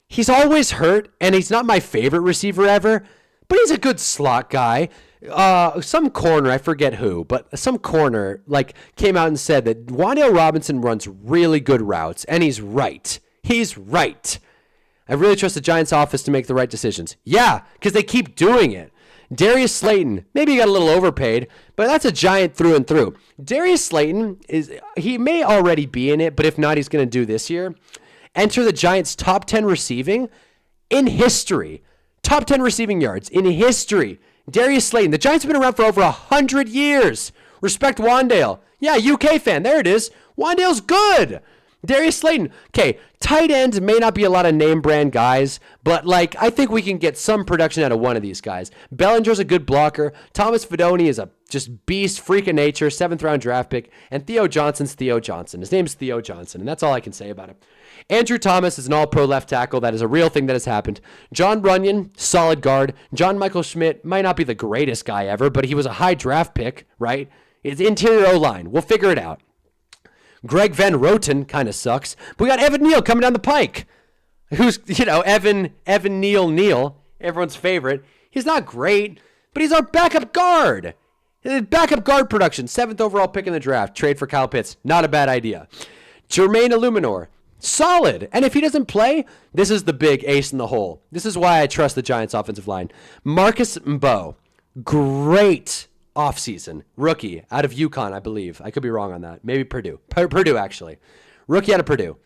he's always hurt, and he's not my favorite receiver ever, but he's a good slot guy. Some corner, I forget who, but some corner came out and said that Wan'Dale Robinson runs really good routes, and he's right. He's right. I really trust the Giants' office to make the right decisions. Yeah, because they keep doing it. Darius Slayton, maybe he got a little overpaid, but that's a Giant through and through. Darius Slayton, he may already be in it, but if not, he's going to do this year. Enter the Giants' top 10 receiving in history. Top 10 receiving yards in history. Darius Slayton. The Giants have been around for over 100 years. Respect Wan'Dale. Yeah, UK fan. There it is. Wan'Dale's good. Darius Slayton. Okay, tight ends may not be a lot of name brand guys, but I think we can get some production out of one of these guys. Bellinger's a good blocker. Thomas Fidone is a just beast, freak of nature, 7th round draft pick. And Theo Johnson's Theo Johnson. His name's Theo Johnson, and that's all I can say about him. Andrew Thomas is an all-pro left tackle. That is a real thing that has happened. John Runyon, solid guard. John Michael Schmidt might not be the greatest guy ever, but he was a high draft pick, right? It's interior O-line. We'll figure it out. Greg Van Roten kind of sucks. But we got Evan Neal coming down the pike. Who's, Evan Neal, everyone's favorite. He's not great, but he's our backup guard. Backup guard production, 7th overall pick in the draft. Trade for Kyle Pitts. Not a bad idea. Jermaine Illuminor. Solid. And if he doesn't play, this is the big ace in the hole. This is why I trust the Giants offensive line. Marcus Mbo. Great offseason. Rookie out of UConn, I believe. I could be wrong on that. Maybe Purdue. Purdue, actually. Rookie out of Purdue.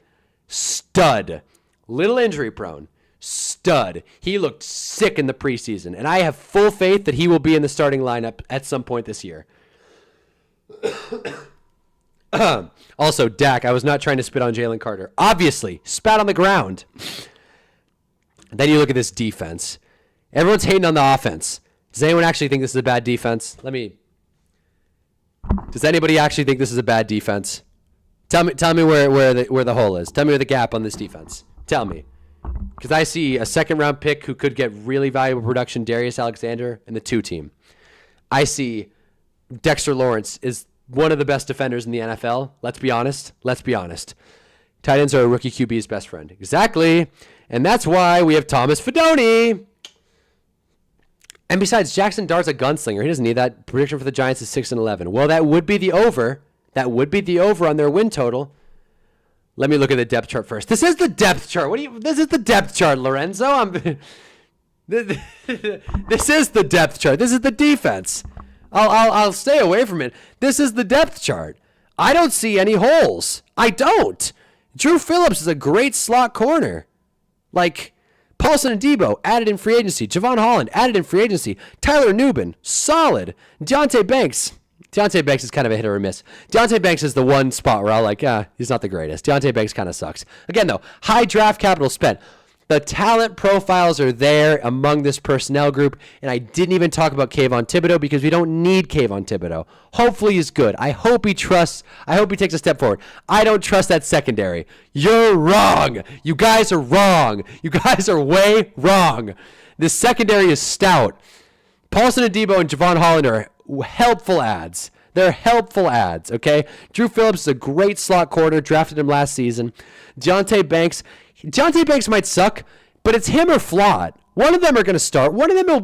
Stud. Little injury prone. Stud. He looked sick in the preseason, and I have full faith that he will be in the starting lineup at some point this year. Also, Dak, I was not trying to spit on Jalen Carter. Obviously, spat on the ground. Then you look at this defense. Everyone's hating on the offense. Does anyone actually think this is a bad defense? Does anybody actually think this is a bad defense? Tell me where the hole is. Tell me where the gap on this defense. Tell me. Because I see a 2nd round pick who could get really valuable production, Darius Alexander, and the 2 team. I see Dexter Lawrence is one of the best defenders in the NFL. Let's be honest. Tight ends are a rookie QB's best friend. Exactly. And that's why we have Thomas Fidone. And besides, Jackson Dart's a gunslinger. He doesn't need that. Prediction for the Giants is 6-11. Well, that would be the over. That would be the over on their win total. Let me look at the depth chart first. This is the depth chart. This is the depth chart, Lorenzo. This is the depth chart. This is the defense. I'll stay away from it. This is the depth chart. I don't see any holes. I don't. Drew Phillips is a great slot corner. Paulson and Debo, added in free agency. Javon Holland, added in free agency. Tyler Nubin, solid. Deontay Banks is kind of a hit or a miss. Deontay Banks is the one spot where I'll he's not the greatest. Deontay Banks kind of sucks. Again, though, high draft capital spent. The talent profiles are there among this personnel group, and I didn't even talk about Kayvon Thibodeau because we don't need Kayvon Thibodeau. Hopefully he's good. I hope he takes a step forward. I don't trust that secondary. You're wrong. You guys are wrong. You guys are way wrong. This secondary is stout. Paulson Adebo and Javon Holland are helpful ads. They're helpful ads, okay? Drew Phillips is a great slot corner. Drafted him last season. Deontay Banks might suck, but it's him or Flott. One of them are going to start. One of them will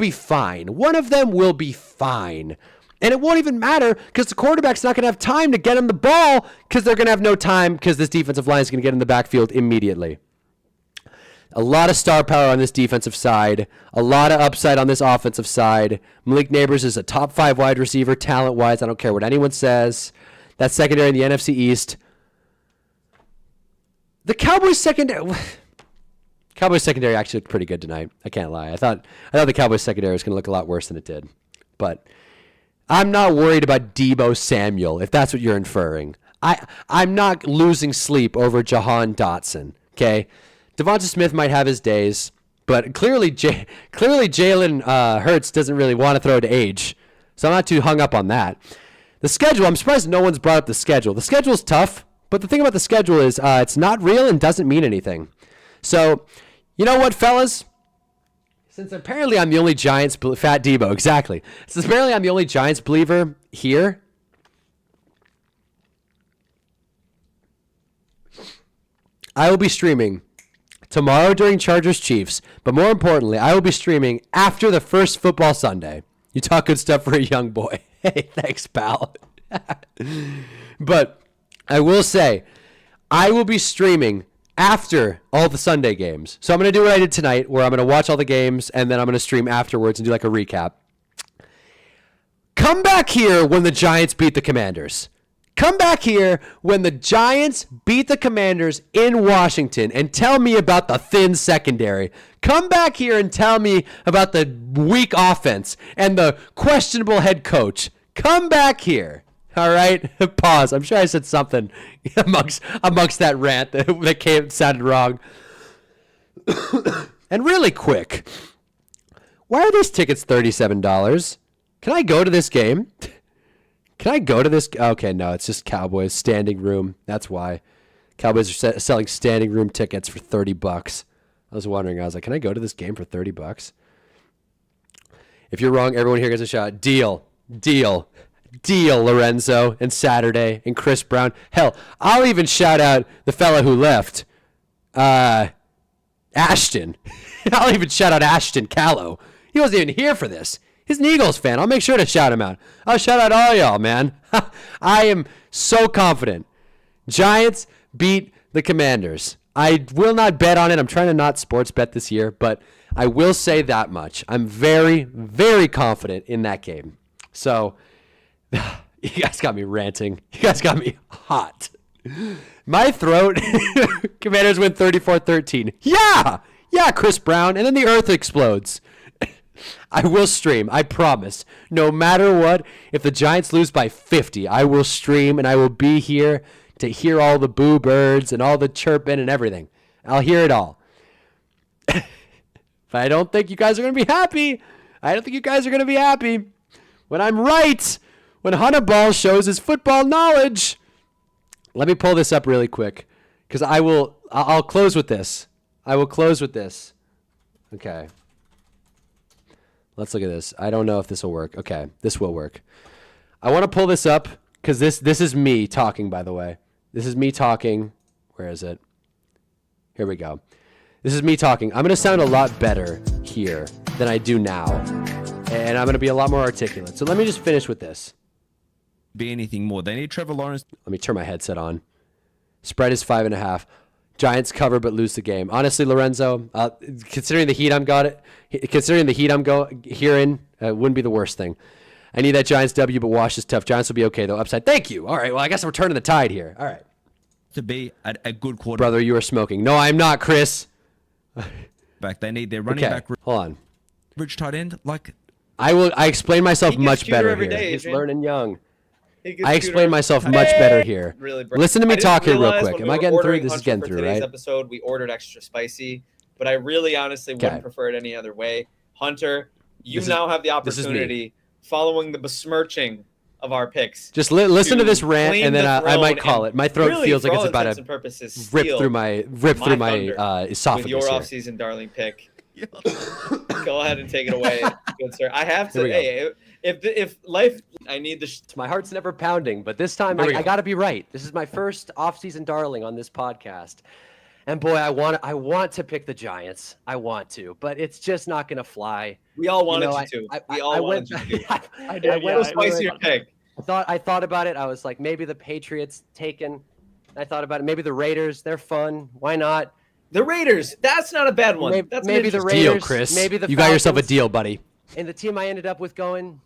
be fine. And it won't even matter because the quarterback's not going to have time to get him the ball because they're going to have no time because this defensive line is going to get in the backfield immediately. A lot of star power on this defensive side. A lot of upside on this offensive side. Malik Neighbors is a top 5 wide receiver talent-wise. I don't care what anyone says. That secondary in the NFC East. The Cowboys secondary actually looked pretty good tonight. I can't lie. I thought the Cowboys secondary was going to look a lot worse than it did. But I'm not worried about Deebo Samuel, if that's what you're inferring. I'm not losing sleep over Jahan Dotson, okay? Devonta Smith might have his days, but clearly Jalen Hurts doesn't really want to throw to age, so I'm not too hung up on that. The schedule, I'm surprised no one's brought up the schedule. The schedule's tough, but the thing about the schedule is it's not real and doesn't mean anything. So, you know what, fellas? Since apparently I'm the only Giants, Fat Debo, exactly. Since apparently I'm the only Giants believer here, I will be streaming tomorrow during Chargers-Chiefs, but more importantly, I will be streaming after the first football Sunday. You talk good stuff for a young boy. Hey, thanks, pal. But I will say, I will be streaming after all the Sunday games. So I'm going to do what I did tonight, where I'm going to watch all the games, and then I'm going to stream afterwards and do like a recap. Come back here when the Giants beat the Commanders. Come back here when the Giants beat the Commanders in Washington and tell me about the thin secondary. Come back here and tell me about the weak offense and the questionable head coach. Come back here. All right? Pause. I'm sure I said something amongst that rant that sounded wrong. And really quick, why are these tickets $37? Can I go to this game? Can I go to this? Okay, no, it's just Cowboys standing room. That's why. Cowboys are selling standing room tickets for $30. I was wondering. I was like, can I go to this game for $30? If you're wrong, everyone here gets a shot. Deal, Lorenzo, and Saturday, and Chris Brown. Hell, I'll even shout out the fella who left, Ashton. I'll even shout out Ashton Callow. He wasn't even here for this. He's an Eagles fan. I'll make sure to shout him out. I'll shout out all y'all, man. I am so confident. Giants beat the Commanders. I will not bet on it. I'm trying to not sports bet this year, but I will say that much. I'm very, very confident in that game. So, you guys got me ranting. You guys got me hot. My throat. Commanders win 34-13. Yeah, Chris Brown. And then the earth explodes. I will stream. I promise. No matter what, if the Giants lose by 50, I will stream and I will be here to hear all the boo birds and all the chirping and everything. I'll hear it all. But I don't think you guys are going to be happy. When I'm right, when Hunnaball shows his football knowledge. Let me pull this up really quick because I'll close with this. Okay. Let's look at this. I don't know if this will work. Okay, this will work. I want to pull this up because this is me talking, by the way. This is me talking. Where is it? Here we go. This is me talking. I'm going to sound a lot better here than I do now. And I'm going to be a lot more articulate. So let me just finish with this. Be anything more. They need Trevor Lawrence. Let me turn my headset on. Spread is 5.5. Giants cover but lose the game. Honestly, Lorenzo, considering the heat I'm hearing, it wouldn't be the worst thing. I need that Giants W, but Wash is tough. Giants will be okay though. Upside. Thank you. All right. Well, I guess we're turning the tide here. All right. To be a good quarterback. Brother, you are smoking. No, I'm not, Chris. They need their running back. Hold on. Rich tight end. I explain myself much better here. He's learning young. I explain myself much better here. Really, listen to me talk here real quick. Am I getting through? This is getting through, right? Episode, we ordered extra spicy, but I really honestly wouldn't prefer it any other way. Hunter, you now have the opportunity, following the besmirching of our picks. Just listen to this rant, and then I might call it. My throat really, feels like it's about to rip through my esophagus. With your offseason darling pick. Go ahead and take it away, good sir. I have to. Hey, if life, I need the. My heart's never pounding, but this time I got to be right. This is my first offseason darling on this podcast, And boy, I want to pick the Giants. I want to, but it's just not going to fly. We all wanted you to. We all wanted you to. I did. Yeah, spicy your take. I thought about it. I was like, maybe the Patriots taken. I thought about it. Maybe the Raiders. They're fun. Why not? The Raiders. That's not a bad one. Maybe the Raiders. Deal, Chris. Maybe the you Falcons. got yourself a deal, buddy. And the team I ended up with going.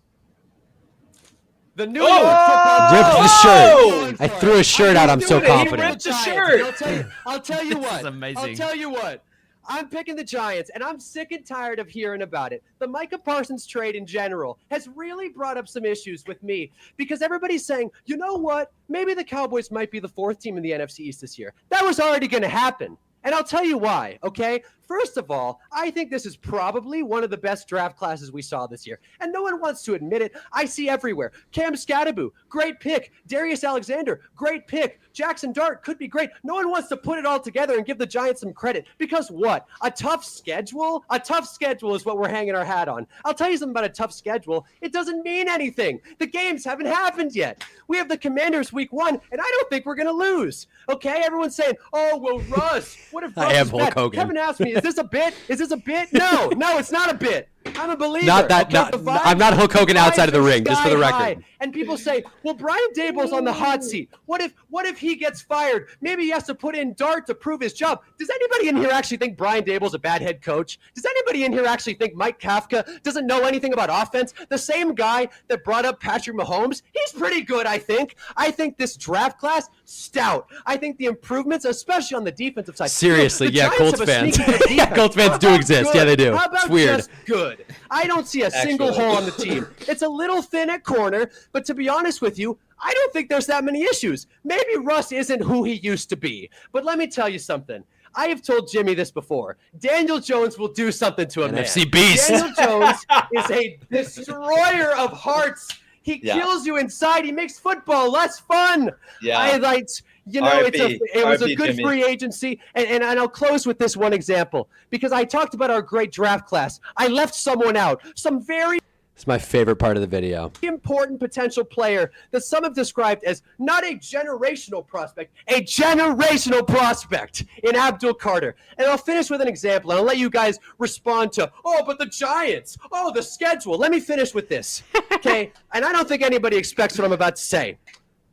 The New York Football ripped Team. the shirt. I threw a shirt out. I'm so confident. He ripped the shirt. I'll tell you what. This is amazing. I'll tell you what. I'm picking the Giants, and I'm sick and tired of hearing about it. The Micah Parsons trade in general has really brought up some issues with me because everybody's saying, you know what? Maybe the Cowboys might be the 4th team in the NFC East this year. That was already going to happen. And I'll tell you why, okay? First of all, I think this is probably one of the best draft classes we saw this year. And no one wants to admit it. I see everywhere. Cam Scatterbu, great pick. Darius Alexander, great pick. Jackson Dart could be great. No one wants to put it all together and give the Giants some credit. Because what? A tough schedule? A tough schedule is what we're hanging our hat on. I'll tell you something about a tough schedule. It doesn't mean anything. The games haven't happened yet. We have the Commanders week 1, and I don't think we're going to lose. Okay? Everyone's saying, oh, well, Russ. What if Russ I am is Hulk bad? Hogan. Kevin asked me, is this a bit? Is this a bit? No, it's not a bit. I'm a believer. Not that. Okay? I'm not Hulk Hogan outside of the ring, just for the record. High. And people say, well, Brian Daboll's on the hot seat. What if he gets fired? Maybe he has to put in Dart to prove his job. Does anybody in here actually think Brian Daboll's a bad head coach? Does anybody in here actually think Mike Kafka doesn't know anything about offense? The same guy that brought up Patrick Mahomes, he's pretty good, I think. I think this draft class, stout. I think the improvements, especially on the defensive side. Seriously, the yeah, Giants Colts have a fans. sneaky good defense. Yeah, Colts fans How do about exist. good? Yeah, they do. How about It's weird. just good? I don't see a single hole on the team. It's a little thin at corner, but to be honest with you, I don't think there's that many issues. Maybe Russ isn't who he used to be. But let me tell you something. I have told Jimmy this before. Daniel Jones will do something to a man. NFC beast. Daniel Jones is a destroyer of hearts. He kills you inside. He makes football less fun. Yeah. It was a good Jimmy. free agency. And I'll close with this one example because I talked about our great draft class. I left someone out. Some very It's my favorite part of the video. important potential player that some have described as not a generational prospect, a generational prospect in Abdul Carter. And I'll finish with an example, and I'll let you guys respond to, oh, but the Giants, oh, the schedule. Let me finish with this, okay? And I don't think anybody expects what I'm about to say.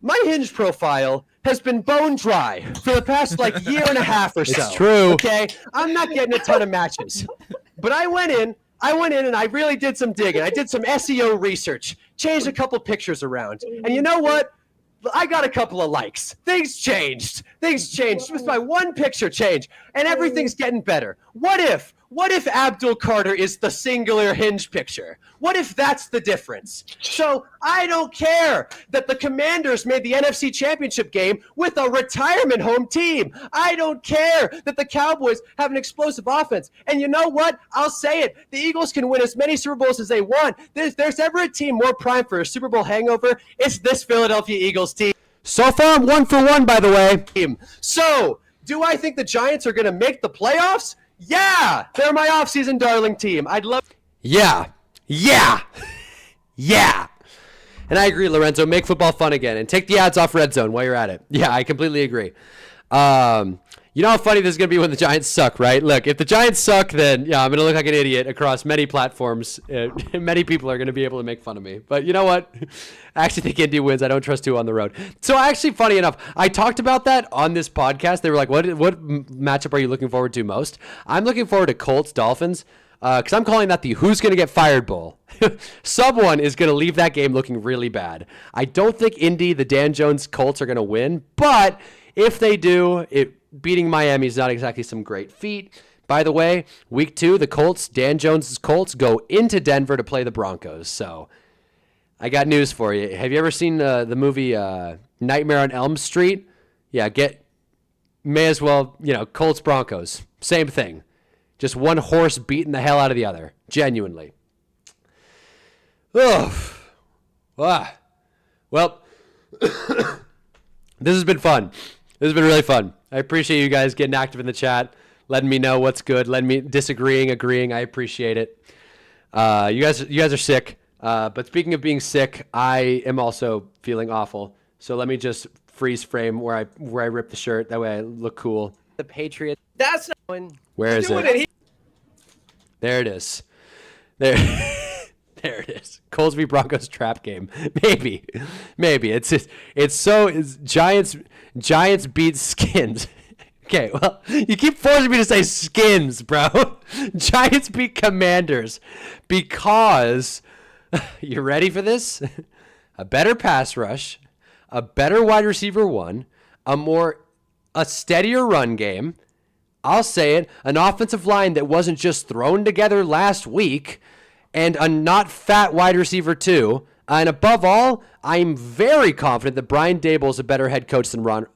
My Hinge profile has been bone dry for the past, year and a half or so. It's true. Okay? I'm not getting a ton of matches. But I went in and I really did some digging. I did some SEO research, changed a couple pictures around. And you know what? I got a couple of likes. Things changed. Just by one picture change. And everything's getting better. What if Abdul Carter is the singular Hinge picture? What if that's the difference? So I don't care that the Commanders made the NFC Championship game with a retirement home team. I don't care that the Cowboys have an explosive offense. And you know what? I'll say it. The Eagles can win as many Super Bowls as they want. There's ever a team more primed for a Super Bowl hangover, it's this Philadelphia Eagles team. So far, I'm 1 for 1, by the way. So, do I think the Giants are going to make the playoffs? Yeah, they're my offseason darling team. I'd love. Yeah. And I agree, Lorenzo. Make football fun again. And take the ads off Red Zone while you're at it. Yeah, I completely agree. You know how funny this is going to be when the Giants suck, right? Look, if the Giants suck, then, yeah, I'm going to look like an idiot across many platforms. Many people are going to be able to make fun of me. But you know what? I actually think Indy wins. I don't trust two on the road. So actually, funny enough, I talked about that on this podcast. They were like, what matchup are you looking forward to most? I'm looking forward to Colts-Dolphins. Because I'm calling that the who's going to get fired bowl. Someone is going to leave that game looking really bad. I don't think Indy, the Dan Jones Colts, are going to win. But if they do, beating Miami is not exactly some great feat. By the way, week 2, the Colts, Dan Jones' Colts, go into Denver to play the Broncos. So I got news for you. Have you ever seen the movie Nightmare on Elm Street? Yeah, may as well, Colts, Broncos. Same thing. Just one horse beating the hell out of the other. Genuinely. Ugh. Well, this has been fun. This has been really fun. I appreciate you guys getting active in the chat, letting me know what's good, letting me disagreeing, agreeing. I appreciate it. You guys are sick. But speaking of being sick, I am also feeling awful. So let me just freeze frame where I rip the shirt. That way I look cool. the Patriots. That's not one. Where is Doing it? There it is. There, there it is. Colts v Broncos trap game. Maybe. It's Giants beat Skins. Okay, well, you keep forcing me to say Skins, bro. Giants beat Commanders because you ready for this? A better pass rush, a better wide receiver one, a steadier run game. I'll say it, an offensive line that wasn't just thrown together last week, and a not fat wide receiver too. And above all, I'm very confident that Brian Dable is a better head coach than Ron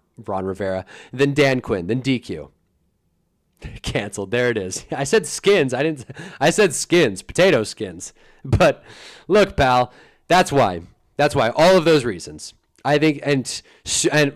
Rivera, than Dan Quinn, than DQ. Canceled. There it is. I said skins. I said skins, potato skins. But look, pal, that's why. All of those reasons. I think, and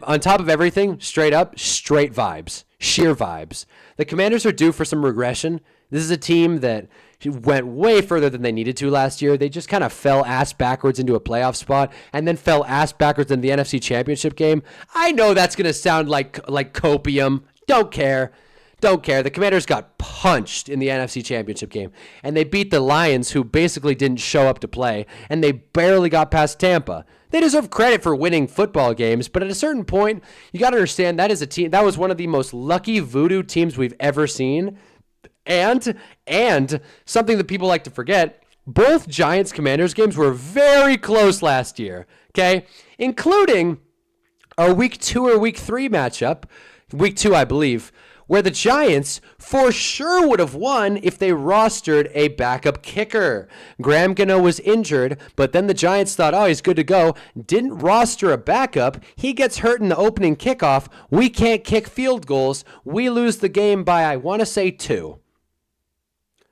on top of everything, straight vibes, sheer vibes. The Commanders are due for some regression. This is a team that went way further than they needed to last year. They just kind of fell ass backwards into a playoff spot and then fell ass backwards in the NFC Championship game. I know that's going to sound like copium. Don't care. The Commanders got punched in the NFC Championship game, and they beat the Lions, who basically didn't show up to play, and they barely got past Tampa. They deserve credit for winning football games, but at a certain point, you got to understand that is a team that was one of the most lucky voodoo teams we've ever seen. And something that people like to forget, both Giants-Commanders games were very close last year, okay? Including a week 2 or week 3 matchup, week 2, I believe, where the Giants for sure would have won if they rostered a backup kicker. Graham Gano was injured, but then the Giants thought, oh, he's good to go. Didn't roster a backup. He gets hurt in the opening kickoff. We can't kick field goals. We lose the game by, I want to say, 2.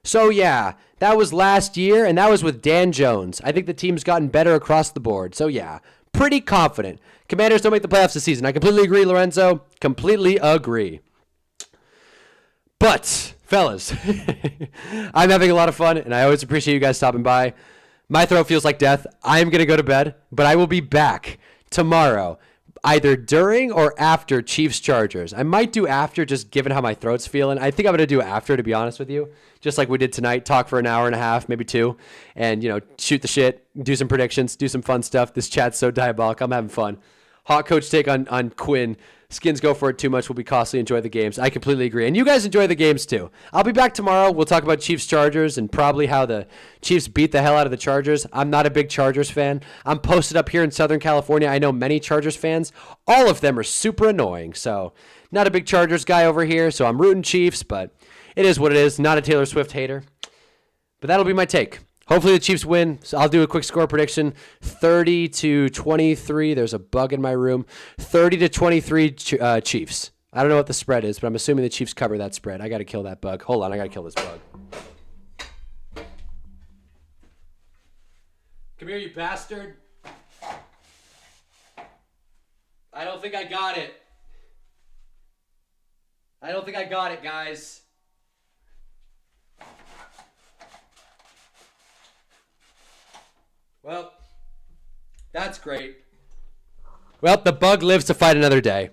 So, yeah, that was last year, and that was with Dan Jones. I think the team's gotten better across the board. So, yeah, pretty confident. Commanders don't make the playoffs this season. I completely agree, Lorenzo. Completely agree. But, fellas, I'm having a lot of fun, and I always appreciate you guys stopping by. My throat feels like death. I'm going to go to bed, but I will be back tomorrow, either during or after Chiefs-Chargers. I might do after, just given how my throat's feeling. I think I'm going to do after, to be honest with you, just like we did tonight. Talk for an hour and a half, maybe 2, and, shoot the shit, do some predictions, do some fun stuff. This chat's so diabolical. I'm having fun. Hot coach take on Quinn. Skins go for it too much will be costly. Enjoy the games. I completely agree. And you guys enjoy the games too. I'll be back tomorrow. We'll talk about Chiefs-Chargers and probably how the Chiefs beat the hell out of the Chargers. I'm not a big Chargers fan. I'm posted up here in Southern California. I know many Chargers fans. All of them are super annoying. So not a big Chargers guy over here. So I'm rooting Chiefs, but it is what it is. Not a Taylor Swift hater. But that'll be my take. Hopefully the Chiefs win. So I'll do a quick score prediction. 30-23. There's a bug in my room. 30-23 Chiefs. I don't know what the spread is, but I'm assuming the Chiefs cover that spread. I got to kill that bug. Hold on, I got to kill this bug. Come here, you bastard. I don't think I got it. Guys. Well, that's great. Well, the bug lives to fight another day.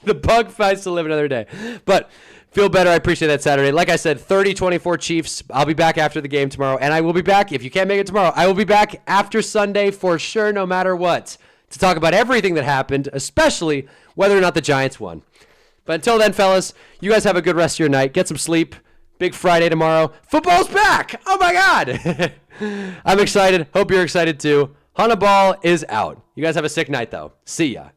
The bug fights to live another day. But feel better. I appreciate that Saturday. Like I said, 30-24 Chiefs. I'll be back after the game tomorrow. And I will be back, if you can't make it tomorrow, I will be back after Sunday for sure, no matter what, to talk about everything that happened, especially whether or not the Giants won. But until then, fellas, you guys have a good rest of your night. Get some sleep. Big Friday tomorrow. Football's back! Oh my God! I'm excited. Hope you're excited too. Hunnaball is out. You guys have a sick night though. See ya.